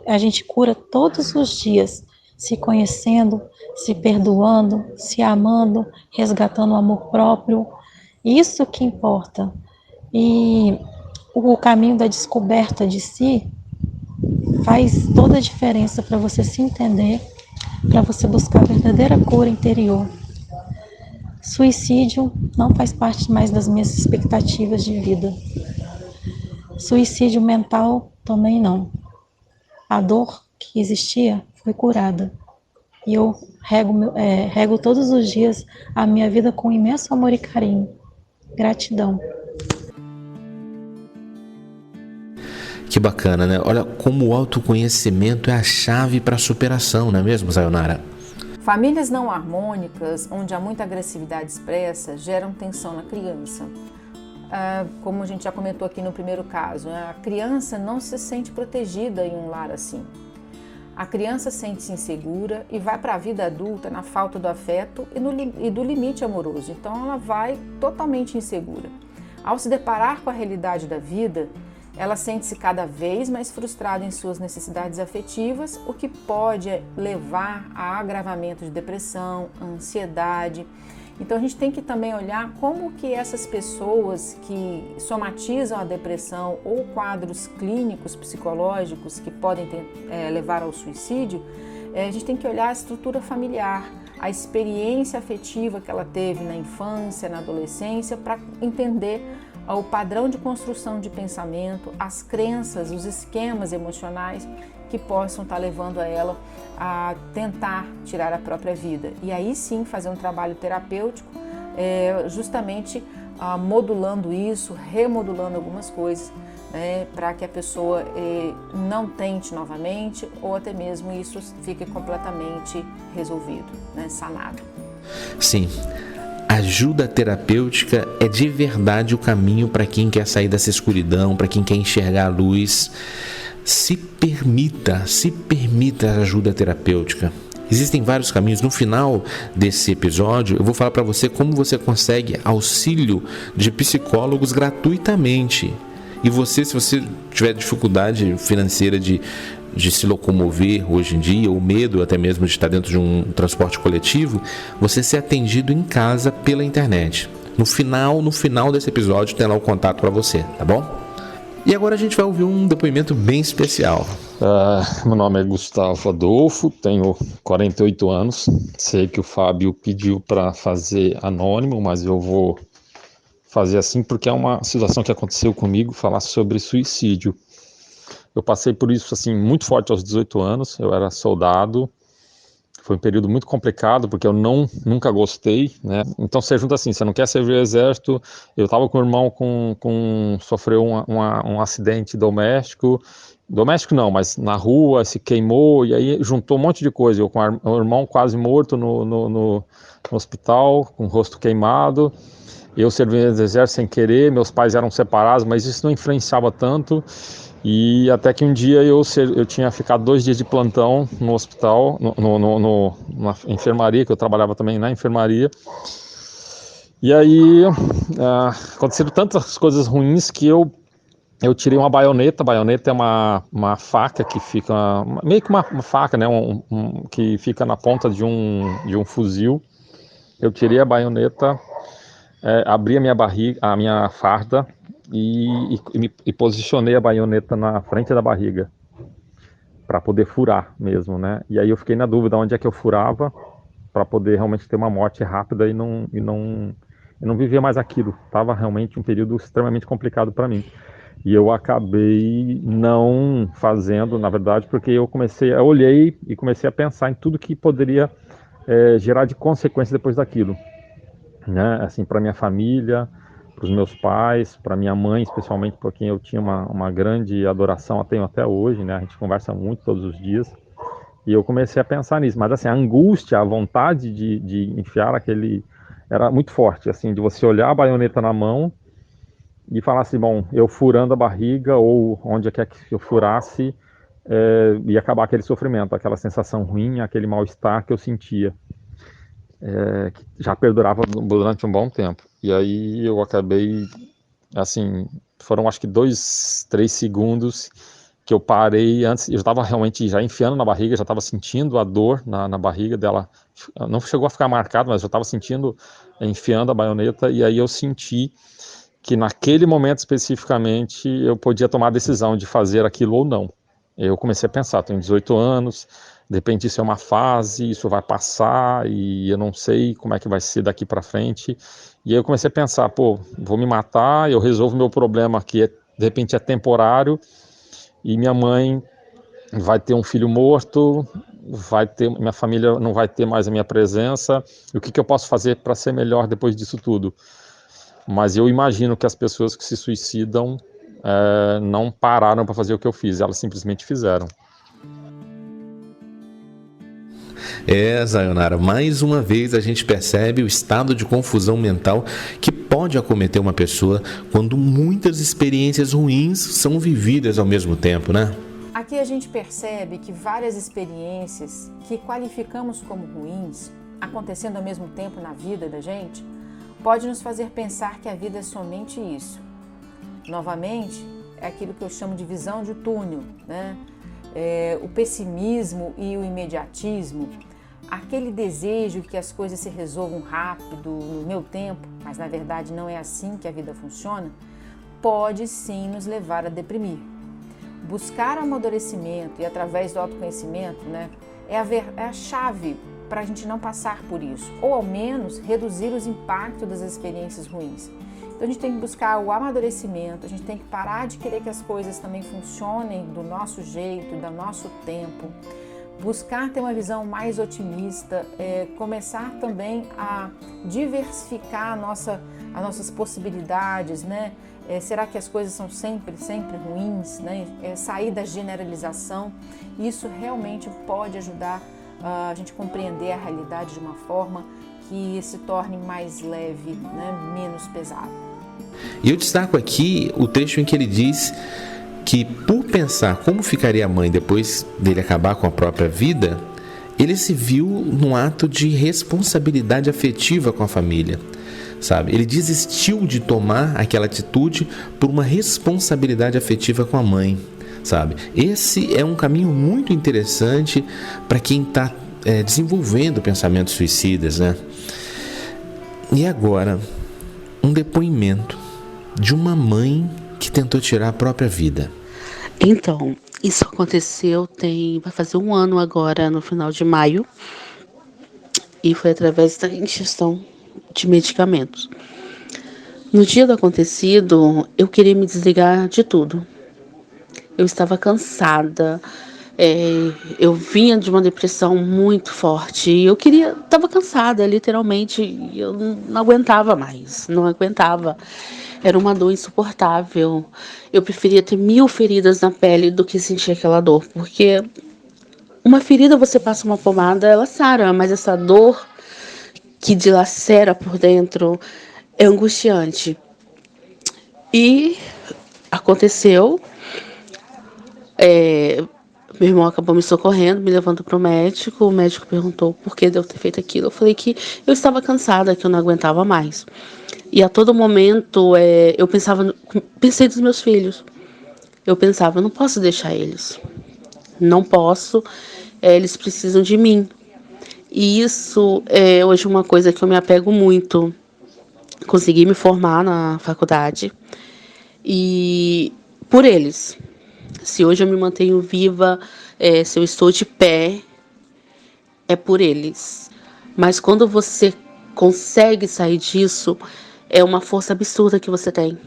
a gente cura todos os dias, se conhecendo, se perdoando, se amando, resgatando o amor próprio. Isso que importa. E o caminho da descoberta de si faz toda a diferença para você se entender, para você buscar a verdadeira cura interior. Suicídio não faz parte mais das minhas expectativas de vida. Suicídio mental também não. A dor que existia foi curada. E eu rego todos os dias a minha vida com imenso amor e carinho. Gratidão. Que bacana, né? Olha como o autoconhecimento é a chave para a superação, não é mesmo, Sayonara? Famílias não harmônicas, onde há muita agressividade expressa, geram tensão na criança. Como a gente já comentou aqui no primeiro caso, a criança não se sente protegida em um lar assim. A criança sente-se insegura e vai para a vida adulta na falta do afeto e do limite amoroso. Então ela vai totalmente insegura. Ao se deparar com a realidade da vida, ela sente-se cada vez mais frustrada em suas necessidades afetivas, o que pode levar a agravamento de depressão, ansiedade. Então a gente tem que também olhar como que essas pessoas que somatizam a depressão ou quadros clínicos psicológicos que podem levar ao suicídio, a gente tem que olhar a estrutura familiar, a experiência afetiva que ela teve na infância, na adolescência, para entender o padrão de construção de pensamento, as crenças, os esquemas emocionais que possam estar levando a ela a tentar tirar a própria vida. E aí sim fazer um trabalho terapêutico, justamente modulando isso, remodulando algumas coisas, né, para que a pessoa não tente novamente ou até mesmo isso fique completamente resolvido, né, sanado. Sim, ajuda terapêutica é de verdade o caminho para quem quer sair dessa escuridão, para quem quer enxergar a luz. Se permita a ajuda terapêutica. Existem vários caminhos. No final desse episódio, eu vou falar para você como você consegue auxílio de psicólogos gratuitamente. E você, se você tiver dificuldade financeira de se locomover hoje em dia, ou medo até mesmo de estar dentro de um transporte coletivo, você ser atendido em casa pela internet. No final desse episódio tem lá o contato para você, tá bom? E agora a gente vai ouvir um depoimento bem especial. Meu nome é Gustavo Adolfo, tenho 48 anos. Sei que o Fábio pediu para fazer anônimo, mas eu vou fazer assim porque é uma situação que aconteceu comigo, falar sobre suicídio. Eu passei por isso assim muito forte aos 18 anos, eu era soldado. Foi um período muito complicado, porque eu nunca gostei, né? Então você junta assim, você não quer servir o exército. Eu estava com o irmão sofreu um acidente doméstico não, mas na rua, se queimou, e aí juntou um monte de coisa. Eu com o irmão quase morto no hospital, com o rosto queimado. Eu servi no exército sem querer, meus pais eram separados, mas isso não influenciava tanto. E até que um dia eu tinha ficado 2 dias de plantão no hospital, na enfermaria, que eu trabalhava também na enfermaria. E aí aconteceram tantas coisas ruins que eu tirei uma baioneta. A baioneta é uma faca que fica, meio que uma faca, né, que fica na ponta de um fuzil. Eu tirei a baioneta, abri a minha farda, e posicionei a baioneta na frente da barriga para poder furar mesmo, né? E aí eu fiquei na dúvida onde é que eu furava para poder realmente ter uma morte rápida e não viver mais aquilo. Tava realmente um período extremamente complicado para mim. E eu acabei não fazendo, na verdade, porque eu olhei e comecei a pensar em tudo que poderia gerar de consequência depois daquilo, né? Assim, para minha família, para os meus pais, para minha mãe, especialmente, por quem eu tinha uma grande adoração, tenho até hoje, né? A gente conversa muito todos os dias, e eu comecei a pensar nisso. Mas assim, a angústia, a vontade de enfiar era muito forte, assim, de você olhar a baioneta na mão e falar assim, bom, eu furando a barriga, ou onde quer que eu furasse, ia acabar aquele sofrimento, aquela sensação ruim, aquele mal-estar que eu sentia. Que já perdurava durante um bom tempo. E aí eu acabei, assim, foram acho que 2, 3 segundos que eu parei antes. Eu estava realmente já enfiando na barriga, já estava sentindo a dor na barriga dela. Não chegou a ficar marcado, mas eu estava sentindo, enfiando a baioneta. E aí eu senti que naquele momento especificamente eu podia tomar a decisão de fazer aquilo ou não. Eu comecei a pensar, tenho 18 anos, de repente isso é uma fase, isso vai passar e eu não sei como é que vai ser daqui para frente. E aí eu comecei a pensar, vou me matar, eu resolvo meu problema que de repente é temporário, e minha mãe vai ter um filho morto, minha família não vai ter mais a minha presença, e o que eu posso fazer para ser melhor depois disso tudo? Mas eu imagino que as pessoas que se suicidam não pararam para fazer o que eu fiz, elas simplesmente fizeram. Sayonara, mais uma vez a gente percebe o estado de confusão mental que pode acometer uma pessoa quando muitas experiências ruins são vividas ao mesmo tempo, né? Aqui a gente percebe que várias experiências que qualificamos como ruins, acontecendo ao mesmo tempo na vida da gente, pode nos fazer pensar que a vida é somente isso. Novamente, é aquilo que eu chamo de visão de túnel, né? O pessimismo e o imediatismo, aquele desejo que as coisas se resolvam rápido, no meu tempo, mas na verdade não é assim que a vida funciona, pode sim nos levar a deprimir. Buscar o amadurecimento e através do autoconhecimento, né, é a chave para a gente não passar por isso, ou ao menos reduzir os impactos das experiências ruins. Então a gente tem que buscar o amadurecimento, a gente tem que parar de querer que as coisas também funcionem do nosso jeito, do nosso tempo, buscar ter uma visão mais otimista, começar também a diversificar as nossas possibilidades, né? Será que as coisas são sempre ruins, né? Sair da generalização, isso realmente pode ajudar a gente compreender a realidade de uma forma que se torne mais leve, né? Menos pesado. E eu destaco aqui o trecho em que ele diz que, por pensar como ficaria a mãe depois dele acabar com a própria vida, ele se viu num ato de responsabilidade afetiva com a família, sabe? Ele desistiu de tomar aquela atitude por uma responsabilidade afetiva com a mãe, sabe? Esse é um caminho muito interessante para quem está desenvolvendo pensamentos suicidas, né? E agora, um depoimento de uma mãe que tentou tirar a própria vida. Então, isso aconteceu vai fazer 1 ano agora, no final de maio, e foi através da ingestão de medicamentos. No dia do acontecido, eu queria me desligar de tudo. Eu estava cansada, eu vinha de uma depressão muito forte, e estava cansada, literalmente, e eu não aguentava mais, não aguentava. Era uma dor insuportável. Eu preferia ter 1000 feridas na pele do que sentir aquela dor, porque uma ferida você passa uma pomada, ela sara, mas essa dor que dilacera por dentro é angustiante. E aconteceu, meu irmão acabou me socorrendo, me levando para o médico perguntou por que de eu ter feito aquilo. Eu falei que eu estava cansada, que eu não aguentava mais. E a todo momento eu pensei dos meus filhos. Eu pensava, eu não posso deixar eles. Não posso, eles precisam de mim. E isso é hoje uma coisa que eu me apego muito. Consegui me formar na faculdade e por eles. Se hoje eu me mantenho viva, se eu estou de pé, é por eles. Mas quando você consegue sair disso, é uma força absurda que você tem,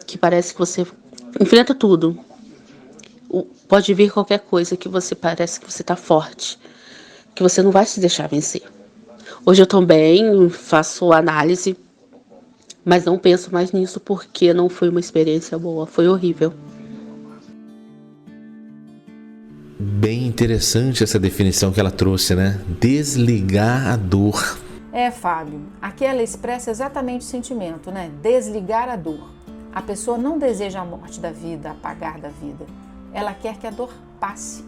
que parece que você enfrenta tudo. Pode vir qualquer coisa que você parece que você está forte, que você não vai se deixar vencer. Hoje eu também faço análise, mas não penso mais nisso porque não foi uma experiência boa, foi horrível. Bem interessante essa definição que ela trouxe, né? Desligar a dor. Fábio, aqui ela expressa exatamente o sentimento, né? Desligar a dor. A pessoa não deseja a morte da vida, apagar da vida. Ela quer que a dor passe.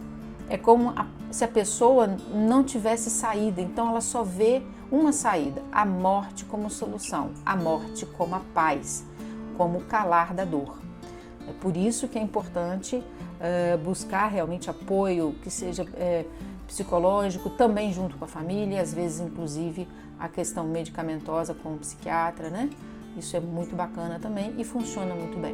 É como se a pessoa não tivesse saída, então ela só vê uma saída, a morte como solução, a morte como a paz, como o calar da dor. É por isso que é importante buscar realmente apoio, que seja psicológico, também junto com a família, às vezes inclusive a questão medicamentosa com o psiquiatra, né? Isso é muito bacana também e funciona muito bem.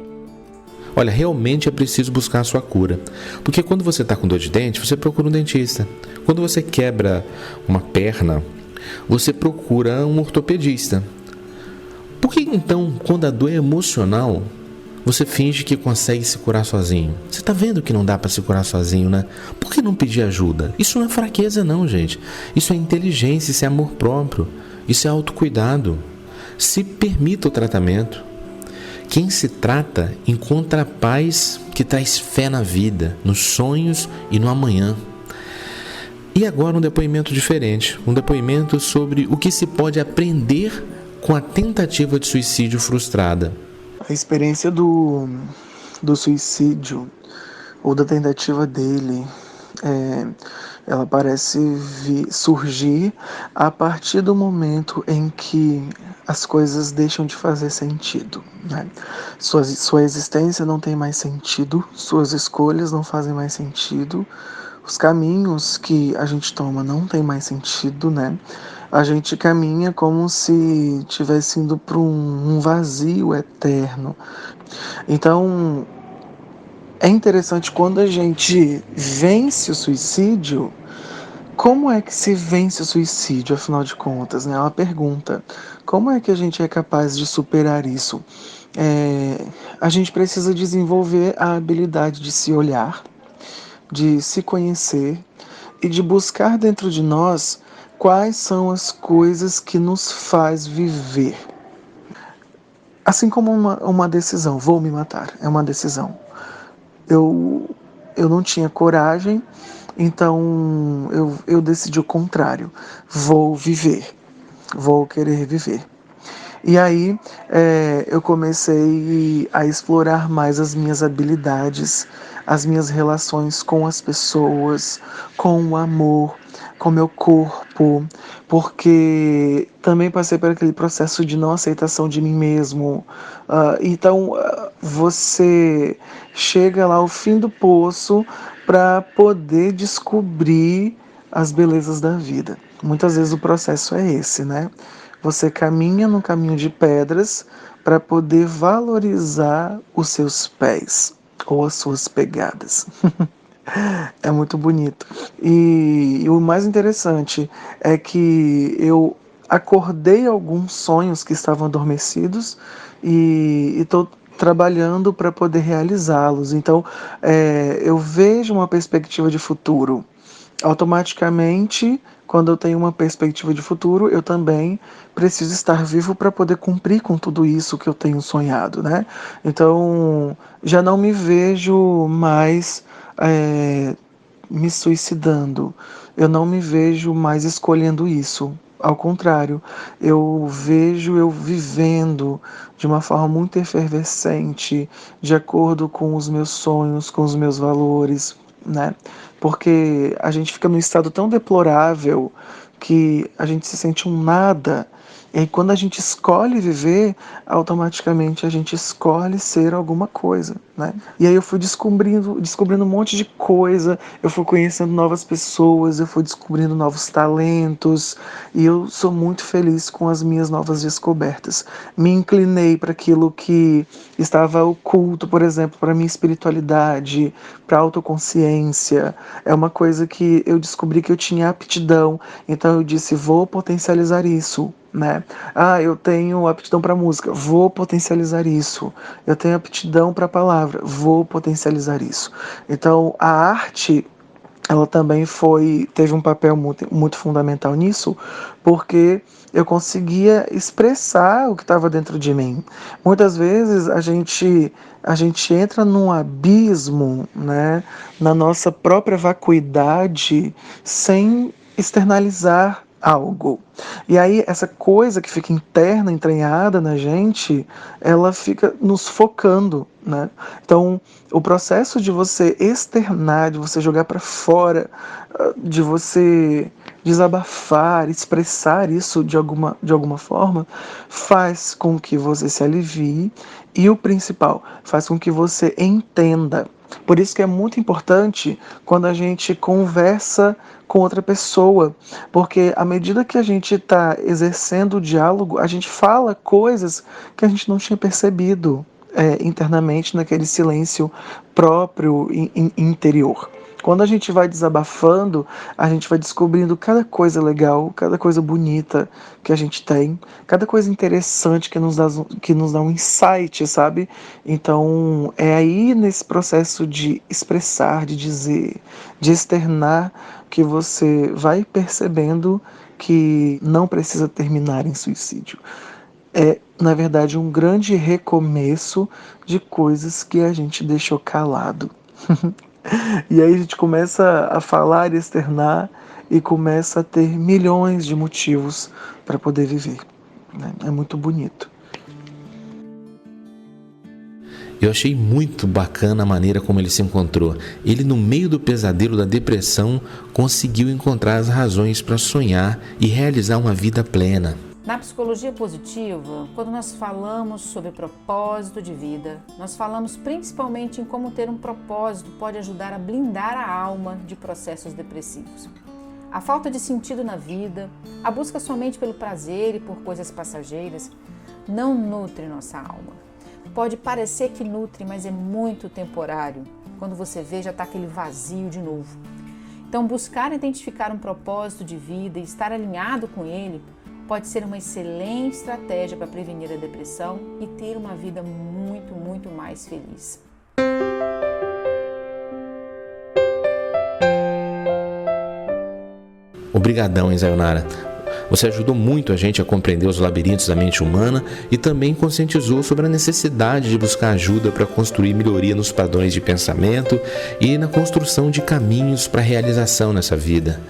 Olha, realmente é preciso buscar a sua cura. Porque quando você está com dor de dente, você procura um dentista. Quando você quebra uma perna, você procura um ortopedista. Por que então, quando a dor é emocional, você finge que consegue se curar sozinho? Você está vendo que não dá para se curar sozinho, né? Por que não pedir ajuda? Isso não é fraqueza não, gente. Isso é inteligência, isso é amor próprio. Isso é autocuidado. Se permita o tratamento. Quem se trata encontra a paz que traz fé na vida, nos sonhos e no amanhã. E agora um depoimento diferente, um depoimento sobre o que se pode aprender com a tentativa de suicídio frustrada. A experiência do suicídio ou da tentativa dele, ela parece surgir a partir do momento em que as coisas deixam de fazer sentido, né? Sua existência não tem mais sentido, suas escolhas não fazem mais sentido, os caminhos que a gente toma não tem mais sentido, né? A gente caminha como se estivesse indo para um vazio eterno. Então, é interessante quando a gente vence o suicídio, como é que se vence o suicídio, afinal de contas, né? É uma pergunta. Como é que a gente é capaz de superar isso? A gente precisa desenvolver a habilidade de se olhar, de se conhecer e de buscar dentro de nós quais são as coisas que nos faz viver. Assim como uma decisão, vou me matar, é uma decisão. Eu não tinha coragem, então eu decidi o contrário. Vou viver, vou querer viver. E aí eu comecei a explorar mais as minhas habilidades, as minhas relações com as pessoas, com o amor, com meu corpo, porque também passei por aquele processo de não aceitação de mim mesmo. Então você chega lá ao fim do poço para poder descobrir as belezas da vida. Muitas vezes o processo é esse, né? Você caminha no caminho de pedras para poder valorizar os seus pés ou as suas pegadas. É muito bonito. E o mais interessante é que eu acordei alguns sonhos que estavam adormecidos e estou trabalhando para poder realizá-los. Então, eu vejo uma perspectiva de futuro. Automaticamente, quando eu tenho uma perspectiva de futuro, eu também preciso estar vivo para poder cumprir com tudo isso que eu tenho sonhado, né? Então, já não me vejo mais me suicidando. Eu não me vejo mais escolhendo isso. Ao contrário, eu vejo eu vivendo de uma forma muito efervescente, de acordo com os meus sonhos, com os meus valores, né? Porque a gente fica num estado tão deplorável que a gente se sente um nada. E aí, quando a gente escolhe viver, automaticamente a gente escolhe ser alguma coisa, né? E aí eu fui descobrindo um monte de coisa, eu fui conhecendo novas pessoas, eu fui descobrindo novos talentos, e eu sou muito feliz com as minhas novas descobertas. Me inclinei para aquilo que estava oculto, por exemplo, para a minha espiritualidade, para a autoconsciência. É uma coisa que eu descobri que eu tinha aptidão, então eu disse, vou potencializar isso, né? Eu tenho aptidão para música, vou potencializar isso. Eu tenho aptidão para a palavra, vou potencializar isso. Então, a arte, ela também teve um papel muito, muito fundamental nisso, porque eu conseguia expressar o que estava dentro de mim. Muitas vezes a gente entra num abismo, né, na nossa própria vacuidade, sem externalizar algo. E aí essa coisa que fica interna, entranhada na gente, ela fica nos focando, né? Então, o processo de você externar, de você jogar para fora, de você desabafar, expressar isso de alguma forma, faz com que você se alivie e o principal, faz com que você entenda. Por isso que é muito importante quando a gente conversa com outra pessoa, porque à medida que a gente está exercendo o diálogo, a gente fala coisas que a gente não tinha percebido internamente naquele silêncio próprio interior. Quando a gente vai desabafando, a gente vai descobrindo cada coisa legal, cada coisa bonita que a gente tem, cada coisa interessante que nos dá um insight, sabe? Então, é aí nesse processo de expressar, de dizer, de externar, que você vai percebendo que não precisa terminar em suicídio. É, na verdade, um grande recomeço de coisas que a gente deixou calado. E aí a gente começa a falar e externar e começa a ter milhões de motivos para poder viver, né? É muito bonito. Eu achei muito bacana a maneira como ele se encontrou. Ele, no meio do pesadelo da depressão, conseguiu encontrar as razões para sonhar e realizar uma vida plena. Na psicologia positiva, quando nós falamos sobre propósito de vida, nós falamos principalmente em como ter um propósito pode ajudar a blindar a alma de processos depressivos. A falta de sentido na vida, a busca somente pelo prazer e por coisas passageiras, não nutre nossa alma. Pode parecer que nutre, mas é muito temporário. Quando você vê, já está aquele vazio de novo. Então, buscar identificar um propósito de vida e estar alinhado com ele pode ser uma excelente estratégia para prevenir a depressão e ter uma vida muito, muito mais feliz. Obrigadão, Sayonara. Você ajudou muito a gente a compreender os labirintos da mente humana e também conscientizou sobre a necessidade de buscar ajuda para construir melhoria nos padrões de pensamento e na construção de caminhos para a realização nessa vida.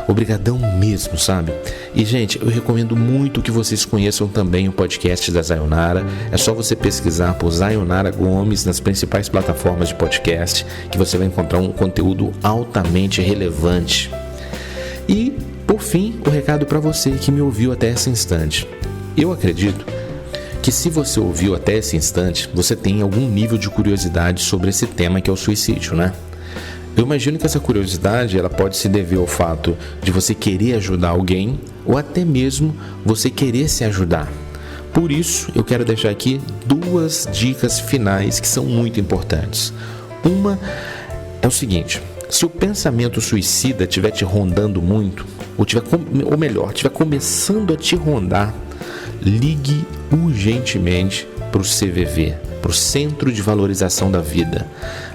Obrigadão mesmo, sabe? E, gente, eu recomendo muito que vocês conheçam também o podcast da Sayonara. É só você pesquisar por Sayonara Gomes nas principais plataformas de podcast que você vai encontrar um conteúdo altamente relevante. E, por fim, o recado para você que me ouviu até esse instante. Eu acredito que se você ouviu até esse instante, você tem algum nível de curiosidade sobre esse tema que é o suicídio, né? Eu imagino que essa curiosidade ela pode se dever ao fato de você querer ajudar alguém ou até mesmo você querer se ajudar. Por isso, eu quero deixar aqui 2 dicas finais que são muito importantes. Uma é o seguinte: se o pensamento suicida estiver te rondando muito, ou melhor, estiver começando a te rondar, ligue urgentemente para o CVV, para o Centro de Valorização da Vida.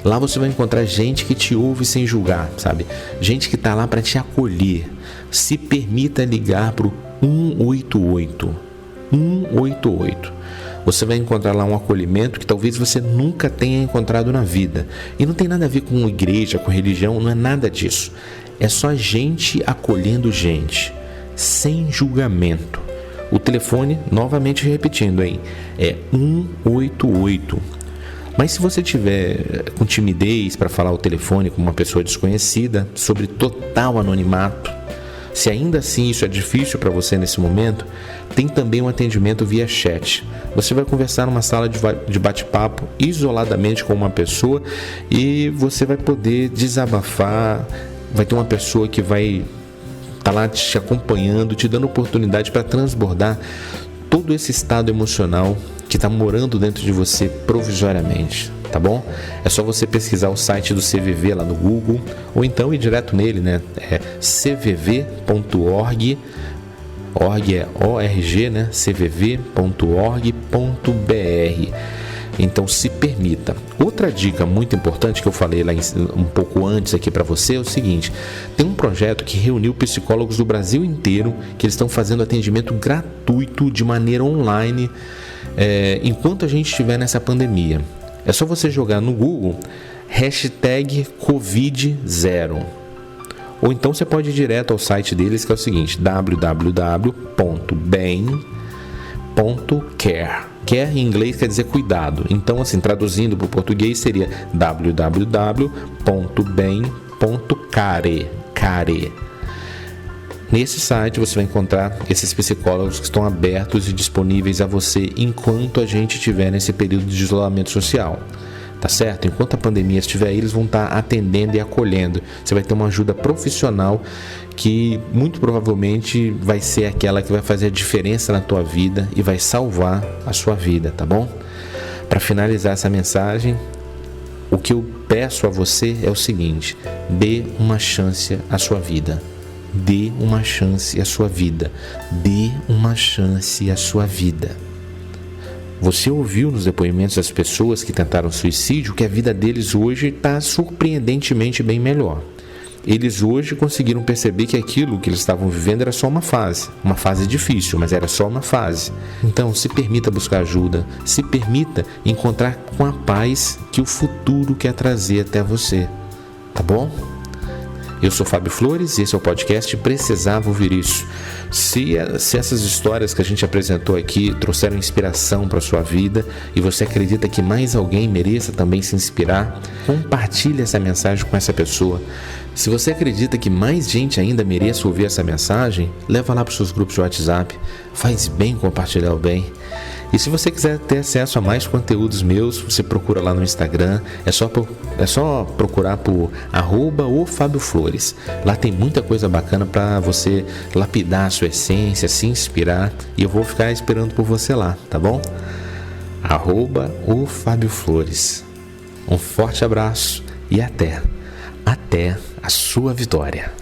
Lá você vai encontrar gente que te ouve sem julgar, sabe? Gente que está lá para te acolher. Se permita ligar para o 188. 188. Você vai encontrar lá um acolhimento que talvez você nunca tenha encontrado na vida. E não tem nada a ver com igreja, com religião, não é nada disso. É só gente acolhendo gente, sem julgamento. O telefone, novamente repetindo, hein, é 188. Mas se você tiver com timidez para falar o telefone com uma pessoa desconhecida, sobre total anonimato, se ainda assim isso é difícil para você nesse momento, tem também um atendimento via chat. Você vai conversar numa sala de bate-papo isoladamente com uma pessoa e você vai poder desabafar. Vai ter uma pessoa que vai estar lá te acompanhando, te dando oportunidade para transbordar todo esse estado emocional que está morando dentro de você provisoriamente, tá bom? É só você pesquisar o site do CVV lá no Google, ou então ir direto nele, né? É cvv.org, org é org, né? cvv.org.br. Então se permita. Outra dica muito importante que eu falei lá um pouco antes aqui para você é o seguinte: tem um projeto que reuniu psicólogos do Brasil inteiro, que eles estão fazendo atendimento gratuito de maneira online enquanto a gente estiver nessa pandemia. É só você jogar no Google #Covid0. Ou então você pode ir direto ao site deles, que é o seguinte: www.bem.care. Care em inglês quer dizer cuidado. Então, assim, traduzindo para o português seria www.bem.care. Nesse site você vai encontrar esses psicólogos que estão abertos e disponíveis a você enquanto a gente estiver nesse período de isolamento social. Tá certo? Enquanto a pandemia estiver aí, eles vão estar atendendo e acolhendo. Você vai ter uma ajuda profissional que muito provavelmente vai ser aquela que vai fazer a diferença na tua vida e vai salvar a sua vida, tá bom? Para finalizar essa mensagem, o que eu peço a você é o seguinte: dê uma chance à sua vida. Dê uma chance à sua vida. Dê uma chance à sua vida. Você ouviu nos depoimentos das pessoas que tentaram suicídio que a vida deles hoje está surpreendentemente bem melhor. Eles hoje conseguiram perceber que aquilo que eles estavam vivendo era só uma fase difícil, mas era só uma fase. Então, se permita buscar ajuda, se permita encontrar com a paz que o futuro quer trazer até você, tá bom? Eu sou Fábio Flores e esse é o podcast Precisava Ouvir Isso. Se essas histórias que a gente apresentou aqui trouxeram inspiração para a sua vida e você acredita que mais alguém mereça também se inspirar, compartilhe essa mensagem com essa pessoa. Se você acredita que mais gente ainda mereça ouvir essa mensagem, leva lá para os seus grupos de WhatsApp. Faz bem compartilhar o bem. E se você quiser ter acesso a mais conteúdos meus, você procura lá no Instagram, é só procurar por @oFabioFlores. Lá tem muita coisa bacana para você lapidar a sua essência, se inspirar, e eu vou ficar esperando por você lá, tá bom? @oFabioFlores. Um forte abraço e até até a sua vitória.